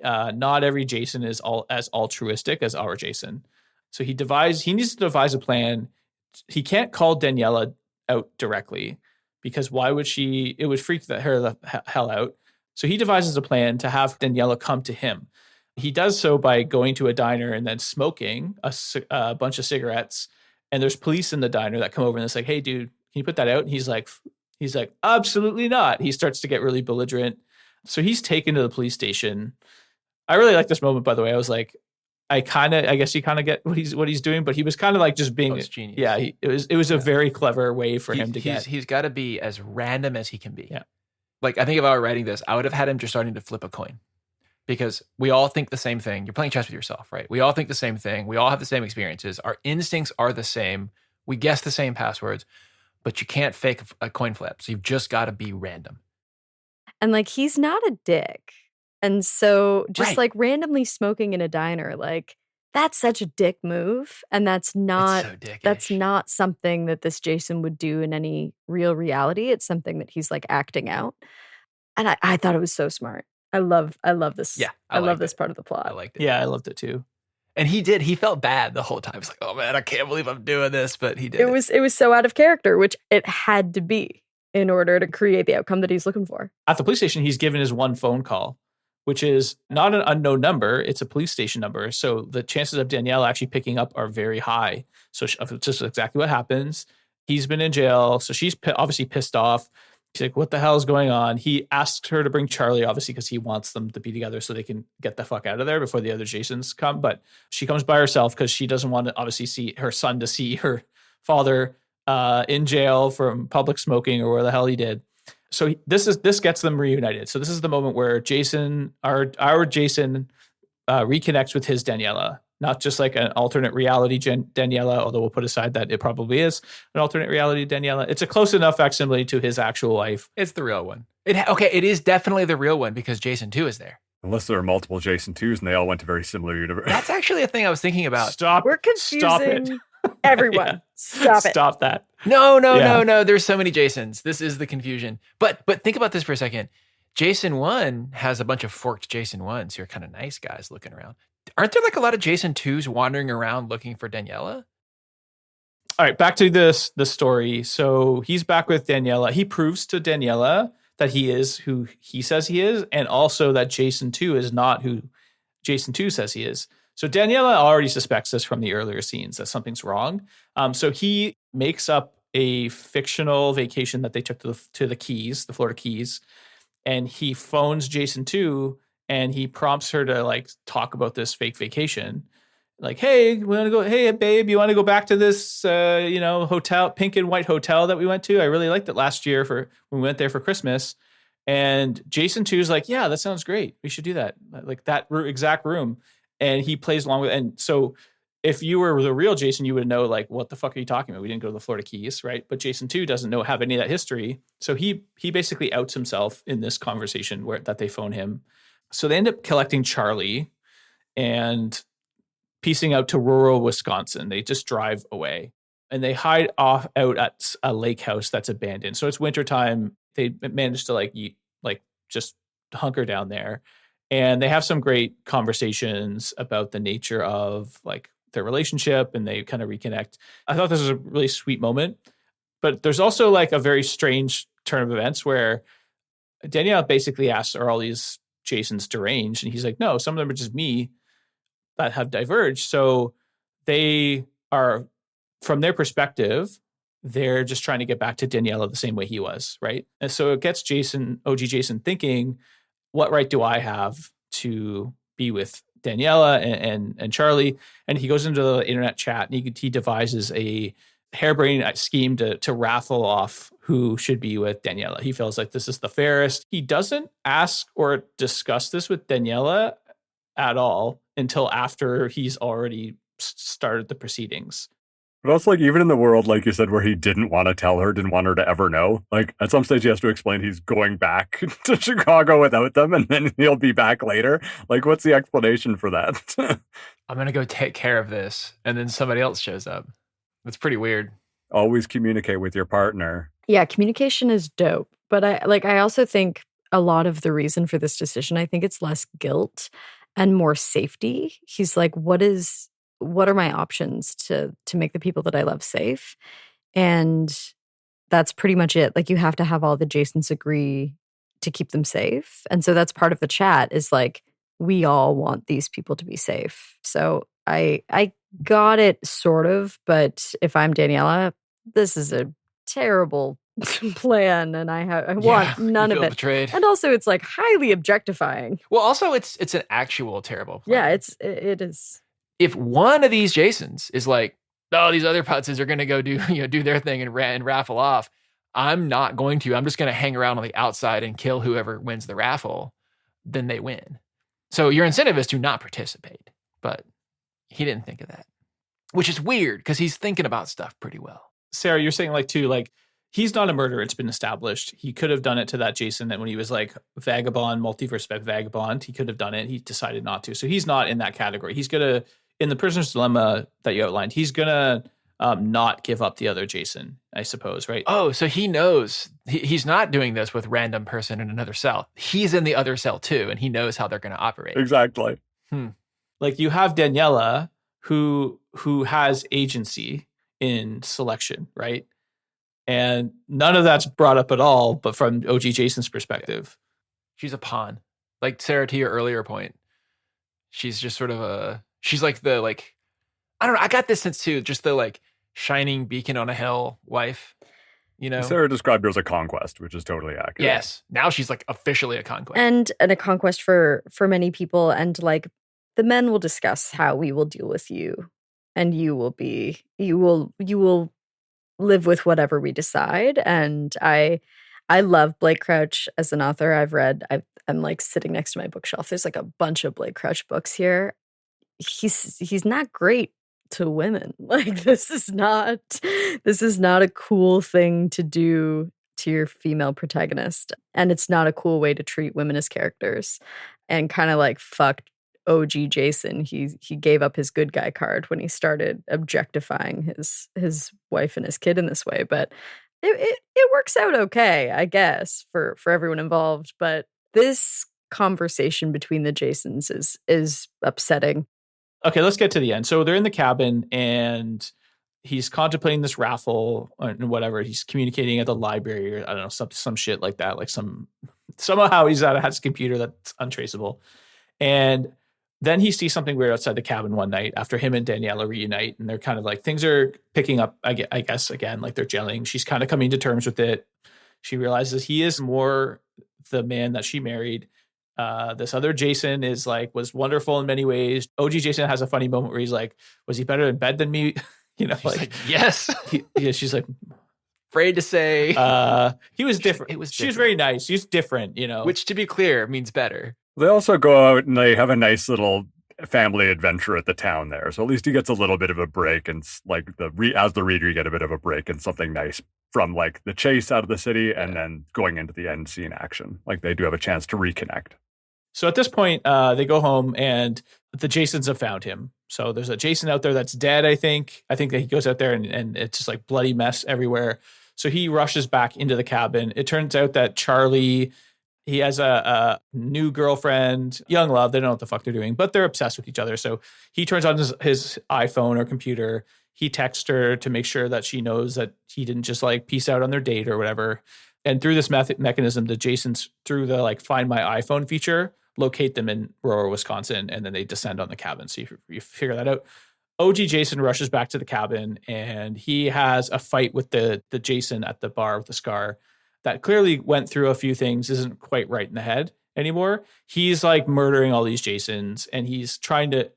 not every Jason is as altruistic as our Jason. So he needs to devise a plan. He can't call Daniela out directly because why would she? It would freak her the hell out. So he devises a plan to have Daniela come to him. He does so by going to a diner and then smoking a bunch of cigarettes. And there's police in the diner that come over and it's like, hey, dude, can you put that out? And he's like, absolutely not. He starts to get really belligerent. So he's taken to the police station. I really like this moment, by the way. I was like, I guess you kind of get what he's doing, but he was kind of like just being, genius. Yeah, it was a very clever way for him to get. He's got to be as random as he can be. Yeah. Like, I think if I were writing this, I would have had him just starting to flip a coin because we all think the same thing. You're playing chess with yourself, right? We all think the same thing. We all have the same experiences. Our instincts are the same. We guess the same passwords, but you can't fake a coin flip. So you've just got to be random. And like, he's not a dick. And so just Right. like randomly smoking in a diner, like that's such a dick move. And that's not, It's so dickish. that's not something that this Jason would do in any real reality. It's something that he's like acting out. And I thought it was so smart. I love this. Yeah, I love liked this it. part of the I plot. liked it. Yeah, I loved it too. And he felt bad the whole time. He's like, oh man, I can't believe I'm doing this, but he did it. It was so out of character, which it had to be in order to create the outcome that he's looking for. At the police station, he's given his one phone call, which is not an unknown number. It's a police station number. So the chances of Danielle actually picking up are very high. So just exactly what happens. He's been in jail. So she's obviously pissed off. She's like, what the hell is going on? He asks her to bring Charlie, obviously, because he wants them to be together so they can get the fuck out of there before the other Jasons come. But she comes by herself because she doesn't want to obviously see her son to see her father in jail from public smoking or where the hell he did. So this gets them reunited. So this is the moment where Jason, our Jason, reconnects with his Daniela. Not just like an alternate reality Daniela, although we'll put aside that it probably is an alternate reality Daniela. It's a close enough facsimile to his actual life. It's the real one. It is definitely the real one because Jason 2 is there. Unless there are multiple Jason 2s and they all went to very similar universes. That's actually a thing I was thinking about. Stop. We're Stop it. confusing everyone. Yeah. Stop it. Stop that. No. There's so many Jasons. This is the confusion. But think about this for a second. Jason 1 has a bunch of forked Jason 1s who are kind of nice guys looking around. Aren't there like a lot of Jason 2s wandering around looking for Daniela? All right, back to the story. So he's back with Daniela. He proves to Daniela that he is who he says he is, and also that Jason 2 is not who Jason 2 says he is. So Daniela already suspects this from the earlier scenes, that something's wrong. So he makes up a fictional vacation that they took to the Keys, the Florida Keys, and he phones Jason 2 and he prompts her to like talk about this fake vacation. Like, hey, we want to go. Hey, babe, you want to go back to this, hotel, pink and white hotel that we went to? I really liked it last year when we went there for Christmas. And Jason 2 is like, yeah, that sounds great. We should do that. Like that exact room. And he plays along with it. And so if you were the real Jason, you would know like, what the fuck are you talking about? We didn't go to the Florida Keys, right? But Jason 2 doesn't have any of that history. So he basically outs himself in this conversation that they phone him. So they end up collecting Charlie and piecing out to rural Wisconsin. They just drive away and they hide out at a lake house that's abandoned. So it's wintertime. They managed to just hunker down there. And they have some great conversations about the nature of like their relationship, and they kind of reconnect. I thought this was a really sweet moment, but there's also like a very strange turn of events where Danielle basically asks, are all these Jasons deranged? And he's like, no, some of them are just me that have diverged. So they are, from their perspective, they're just trying to get back to Daniela the same way he was, right? And so it gets OG Jason thinking, what right do I have to be with Daniela and Charlie? And he goes into the internet chat and he devises a harebrained scheme to raffle off who should be with Daniela. He feels like this is the fairest. He doesn't ask or discuss this with Daniela at all until after he's already started the proceedings. But also, like, even in the world, like you said, where he didn't want to tell her, didn't want her to ever know, like, at some stage he has to explain he's going back to Chicago without them, and then he'll be back later. Like, what's the explanation for that? I'm going to go take care of this, and then somebody else shows up. That's pretty weird. Always communicate with your partner. Yeah, communication is dope. But I also think a lot of the reason for this decision, I think it's less guilt and more safety. He's like, what are my options to make the people that I love safe? And that's pretty much it. Like, you have to have all the Jasons agree to keep them safe. And so that's part of the chat is like, we all want these people to be safe. So I got it sort of, but if I'm Daniela, this is a terrible plan and I want none of it. Betrayed. And also it's like highly objectifying. Well, also it's an actual terrible plan. Yeah, it is. If one of these Jasons is like, oh, these other putzes are going to go do their thing and raffle off, I'm not going to. I'm just going to hang around on the outside and kill whoever wins the raffle. Then they win. So your incentive is to not participate. But he didn't think of that, which is weird because he's thinking about stuff pretty well. Sarah, you're saying he's not a murderer. It's been established. He could have done it to that Jason that when he was like vagabond, multiverse vagabond, he could have done it. He decided not to. So he's not in that category. He's going to, in the prisoner's dilemma that you outlined, he's going to not give up the other Jason, I suppose, right? Oh, so he knows he's not doing this with random person in another cell. He's in the other cell too, and he knows how they're going to operate. Exactly. Like you have Daniela who has agency in selection, right? And none of that's brought up at all, but from OG Jason's perspective. She's a pawn. Like Sarah, to your earlier point, she's just sort of she's like the, like, I don't know. I got this sense too, just the like shining beacon on a hill wife, you know? Sarah described her as a conquest, which is totally accurate. Yes. Now she's like officially a conquest. And a conquest for many people. And like the men will discuss how we will deal with you, and you will live with whatever we decide. And I love Blake Crouch as an author. I'm like sitting next to my bookshelf. There's like a bunch of Blake Crouch books here. He's not great to women. Like this is not a cool thing to do to your female protagonist. And it's not a cool way to treat women as characters. And kind of like fucked OG Jason. He gave up his good guy card when he started objectifying his wife and his kid in this way. But it works out okay, I guess, for everyone involved. But this conversation between the Jasons is upsetting. Okay, let's get to the end. So they're in the cabin and he's contemplating this raffle and whatever. He's communicating at the library or I don't know, some shit like that. Like somehow he's at his computer that's untraceable. And then he sees something weird outside the cabin one night after him and Daniela reunite. And they're kind of like, things are picking up, I guess, again, like they're gelling. She's kind of coming to terms with it. She realizes he is more the man that she married. This other Jason was wonderful in many ways. OG Jason has a funny moment where he's like, was he better in bed than me? You know, she's like yes. She's like, afraid to say. He was different. She was very nice. She's different, you know. Which, to be clear, means better. They also go out and they have a nice little family adventure at the town there. So at least he gets a little bit of a break, and like as the reader, you get a bit of a break and something nice from like the chase out of the city and then going into the end scene action. Like they do have a chance to reconnect. So at this point, they go home and the Jasons have found him. So there's a Jason out there that's dead, I think. I think that he goes out there and it's just like bloody mess everywhere. So he rushes back into the cabin. It turns out that Charlie, he has a new girlfriend, young love. They don't know what the fuck they're doing, but they're obsessed with each other. So he turns on his iPhone or computer. He texts her to make sure that she knows that he didn't just like peace out on their date or whatever. And through this mechanism, the Jasons, through the like find my iPhone feature, locate them in Aurora, Wisconsin, and then they descend on the cabin. So you figure that out. OG Jason rushes back to the cabin and he has a fight with the Jason at the bar with the scar that clearly went through a few things, isn't quite right in the head anymore. He's like murdering all these Jasons and he's trying to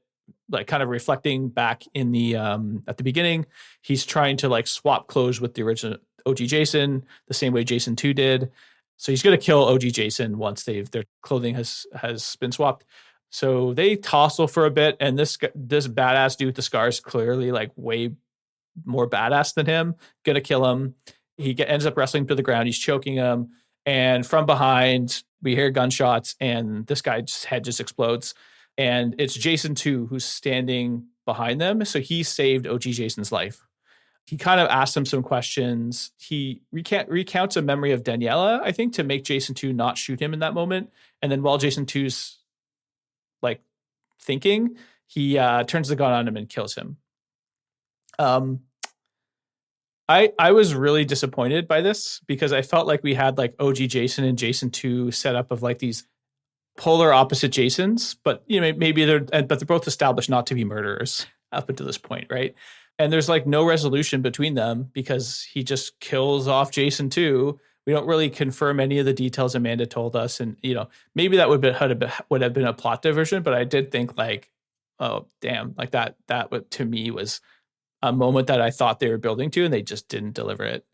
like kind of reflecting back in the at the beginning. He's trying to like swap clothes with the original OG Jason the same way Jason 2 did. So he's going to kill OG Jason once their clothing has been swapped. So they tussle for a bit, and this badass dude with the scars clearly like way more badass than him. Gonna kill him. He ends up wrestling to the ground. He's choking him, and from behind we hear gunshots, and this guy's head just explodes. And it's Jason 2 who's standing behind them. So he saved OG Jason's life. He kind of asks him some questions. He recounts a memory of Daniela, I think, to make Jason 2 not shoot him in that moment. And then while Jason 2's like thinking, he turns the gun on him and kills him. I was really disappointed by this because I felt like we had like OG Jason and Jason 2 set up of like these polar opposite Jasons, but you know maybe they're both established not to be murderers up until this point, right? And there's like no resolution between them because he just kills off Jason 2. We don't really confirm any of the details Amanda told us. And, you know, maybe that would have been a plot diversion, but I did think like, oh, damn, like that to me was a moment that I thought they were building to and they just didn't deliver it.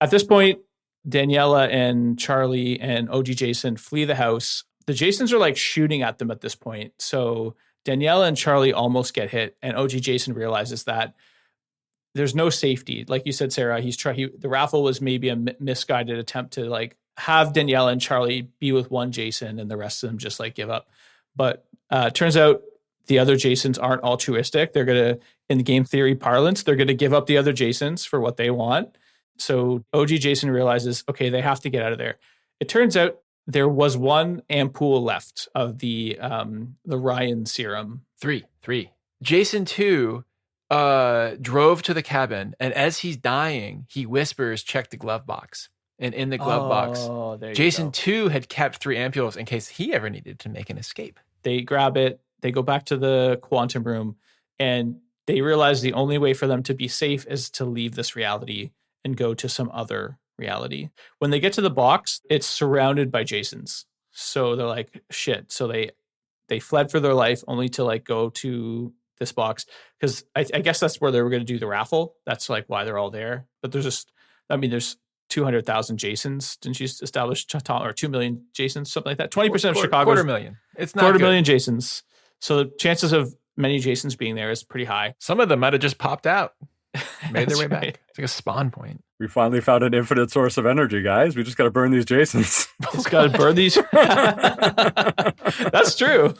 At this point, Daniela and Charlie and OG Jason flee the house. The Jasons are like shooting at them at this point. So Daniela and Charlie almost get hit, and OG Jason realizes that there's no safety. Like you said, Sarah, the raffle was maybe a misguided attempt to like have Daniela and Charlie be with one Jason and the rest of them just like give up. But turns out the other Jasons aren't altruistic. They're going to, in the game theory parlance, they're going to give up the other Jasons for what they want. So OG Jason realizes, okay, they have to get out of there. It turns out there was one ampoule left of the Ryan serum. Three. Jason 2 drove to the cabin, and as he's dying, he whispers, check the glove box. And in the glove box, Jason 2 had kept 3 ampoules in case he ever needed to make an escape. They grab it, they go back to the quantum room, and they realize the only way for them to be safe is to leave this reality and go to some other reality. When they get to the box, it's surrounded by Jasons. So they're like, shit. So they fled for their life only to like go to this box. Because I guess that's where they were going to do the raffle. That's like why they're all there. But there's 200,000 Jasons. Didn't you establish, or 2 million Jasons, something like that? 20% of Chicago. 250,000. It's not 250,000 Jasons. So the chances of many Jasons being there is pretty high. Some of them might have just popped out, made their way right. back. It's like a spawn point. We finally found an infinite source of energy, guys. We just got to burn these Jasons. Just got to burn these. That's true.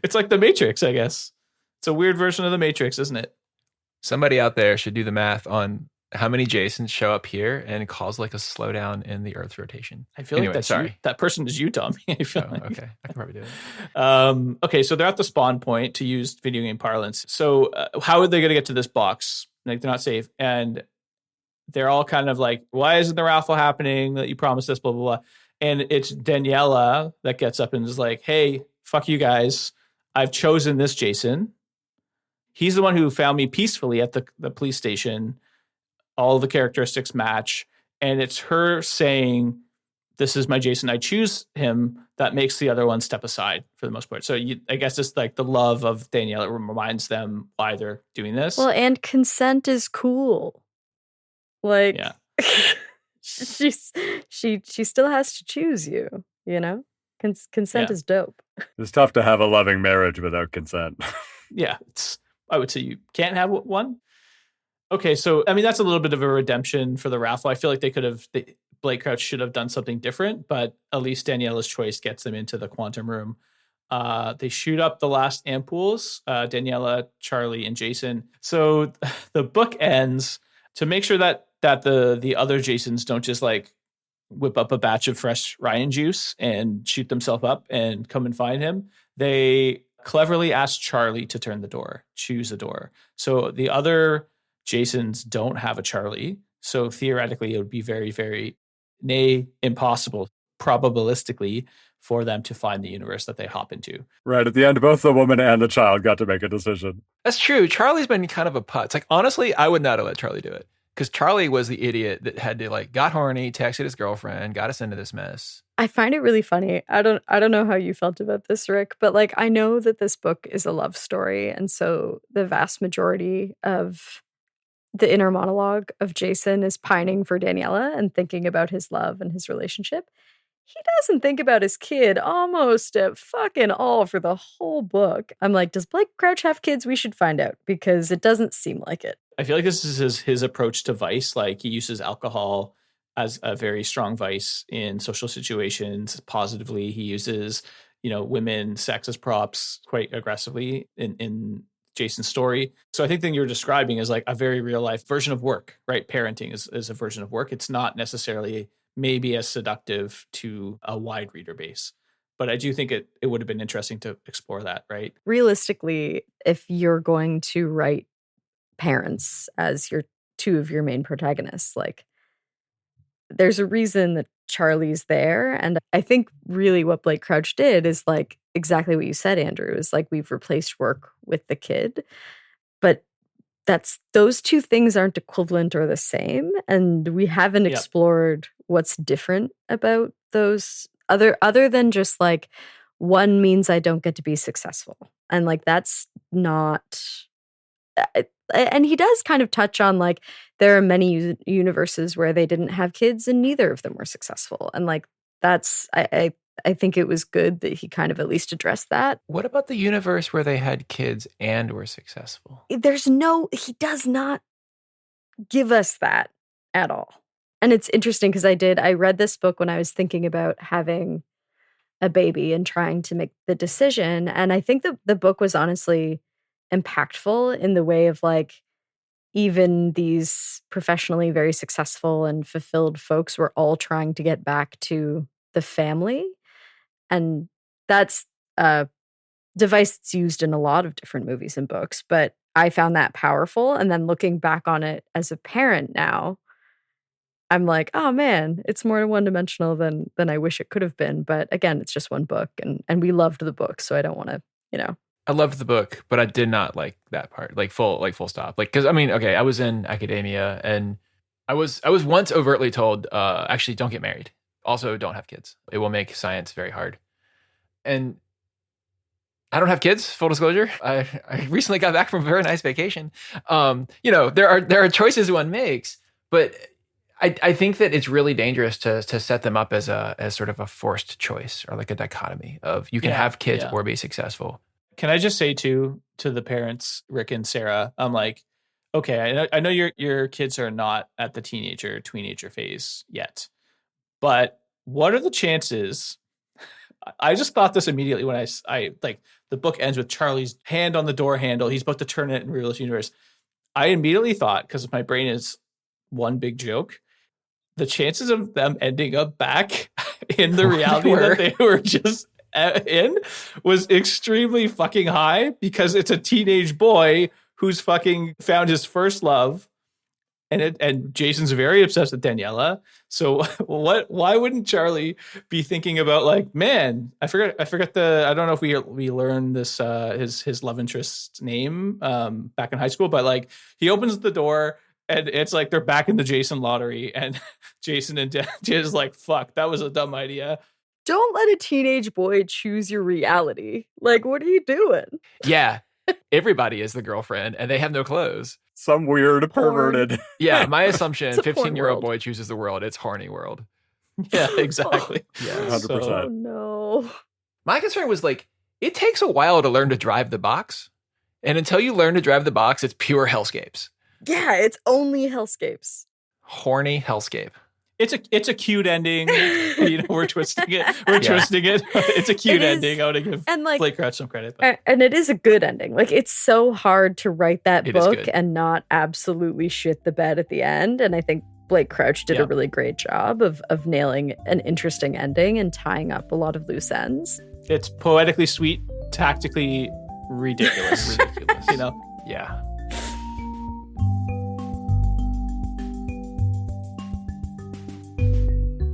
It's like the Matrix, I guess. It's a weird version of the Matrix, isn't it? Somebody out there should do the math on how many Jasons show up here and cause like a slowdown in the Earth's rotation. I feel like that's you. That person is you, Tommy. I feel like. Okay, I can probably do it. Okay, so they're at the spawn point, to use video game parlance. So how are they going to get to this box? Like, they're not safe. And they're all kind of like, why isn't the raffle happening that you promised us, blah, blah, blah. And it's Daniela that gets up and is like, hey, fuck you guys. I've chosen this Jason. He's the one who found me peacefully at the police station. All the characteristics match. And it's her saying, this is my Jason, I choose him, that makes the other one step aside for the most part. So I guess it's like the love of Danielle. It reminds them why they're doing this. Well, and consent is cool. Like, yeah. she still has to choose you, you know? Consent is dope. It's tough to have a loving marriage without consent. Yeah. I would say you can't have one. Okay, so I mean that's a little bit of a redemption for the raffle. I feel like Blake Crouch should have done something different, but at least Daniela's choice gets them into the quantum room. They shoot up the last ampoules, Daniela, Charlie, and Jason. So the book ends to make sure that the other Jasons don't just like whip up a batch of fresh Ryan juice and shoot themselves up and come and find him. They cleverly ask Charlie to choose a door. So the other Jasons don't have a Charlie. So theoretically, it would be very, very, impossible, probabilistically, for them to find the universe that they hop into. Right. At the end, both the woman and the child got to make a decision. That's true. Charlie's been kind of a putz. Like, honestly, I would not have let Charlie do it. Because Charlie was the idiot that had to like got horny, texted his girlfriend, got us into this mess. I find it really funny. I don't know how you felt about this, Rick, but like I know that this book is a love story, and so the vast majority of the inner monologue of Jason is pining for Daniela and thinking about his love and his relationship. He doesn't think about his kid almost at fucking all for the whole book. I'm like, does Blake Crouch have kids? We should find out, because it doesn't seem like it. I feel like this is his approach to vice. Like, he uses alcohol as a very strong vice in social situations positively. He uses, women, sex as props quite aggressively in Jason's story. So I think the thing you're describing is like a very real life version of work, right? Parenting is a version of work. It's not necessarily maybe as seductive to a wide reader base, but I do think it would have been interesting to explore that, right? Realistically, if you're going to write parents as your two of your main protagonists, like, there's a reason that Charlie's there. And I think really what Blake Crouch did is like exactly what you said, Andrew, is like we've replaced work with the kid. But those two things aren't equivalent or the same. And we haven't explored what's different about those other than just like one means I don't get to be successful. And like that's not. And he does kind of touch on like there are many universes where they didn't have kids and neither of them were successful. And like that's I think it was good that he kind of at least addressed that. What about the universe where they had kids and were successful? He does not give us that at all. And it's interesting because I read this book when I was thinking about having a baby and trying to make the decision. And I think the book was honestly impactful in the way of like, even these professionally very successful and fulfilled folks were all trying to get back to the family. And that's a device that's used in a lot of different movies and books, but I found that powerful. And then looking back on it as a parent now, I'm like, oh man, it's more one-dimensional than I wish it could have been. But again, it's just one book, and we loved the book, so I don't want to, I loved the book, but I did not like that part, like full stop. Like, because I mean, okay, I was in academia, and I was once overtly told, actually, don't get married. Also, don't have kids. It will make science very hard. And I don't have kids, full disclosure. I recently got back from a very nice vacation. There are choices one makes, but I think that it's really dangerous to set them up as sort of a forced choice, or like a dichotomy of you can have kids or be successful. Can I just say to the parents, Rick and Sarah, I'm like, okay, I know your kids are not at the teenager phase yet, but what are the chances? I just thought this immediately when I like the book ends with Charlie's hand on the door handle. He's about to turn it in Realist Universe. I immediately thought, because my brain is one big joke, the chances of them ending up back in the reality that they were just in was extremely fucking high, because it's a teenage boy who's fucking found his first love, and Jason's very obsessed with Daniela. So why wouldn't Charlie be thinking about like, man, I forgot I don't know if we learned this his love interest's name back in high school, but like he opens the door and it's like they're back in the Jason lottery, and Jason and Jay's like, fuck, that was a dumb idea. Don't let a teenage boy choose your reality. Like, what are you doing? Yeah. Everybody is the girlfriend, and they have no clothes. Some weird perverted. Yeah, my assumption, 15-year-old world. boy chooses the world. It's horny world. Yeah, exactly. Yeah, 100%. Oh no. My concern was like, it takes a while to learn to drive the box. And until you learn to drive the box, it's pure hellscapes. Yeah, it's only hellscapes. Horny hellscape. It's a cute ending. We're twisting it. Twisting it. It's a cute ending. I want to give Blake Crouch some credit. But. And it is a good ending. Like, it's so hard to write that It book is good. and not absolutely shit the bed at the end. And I think Blake Crouch did a really great job of nailing an interesting ending and tying up a lot of loose ends. It's poetically sweet, tactically ridiculous. Yeah.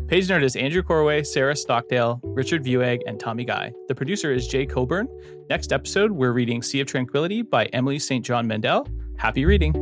Pagenerd is Andrew Corway, Sarah Stockdale, Richard Vieweg, and Tommy Guy. The producer is Jay Cockburn. Next episode, we're reading Sea of Tranquility by Emily St. John Mandel. Happy reading.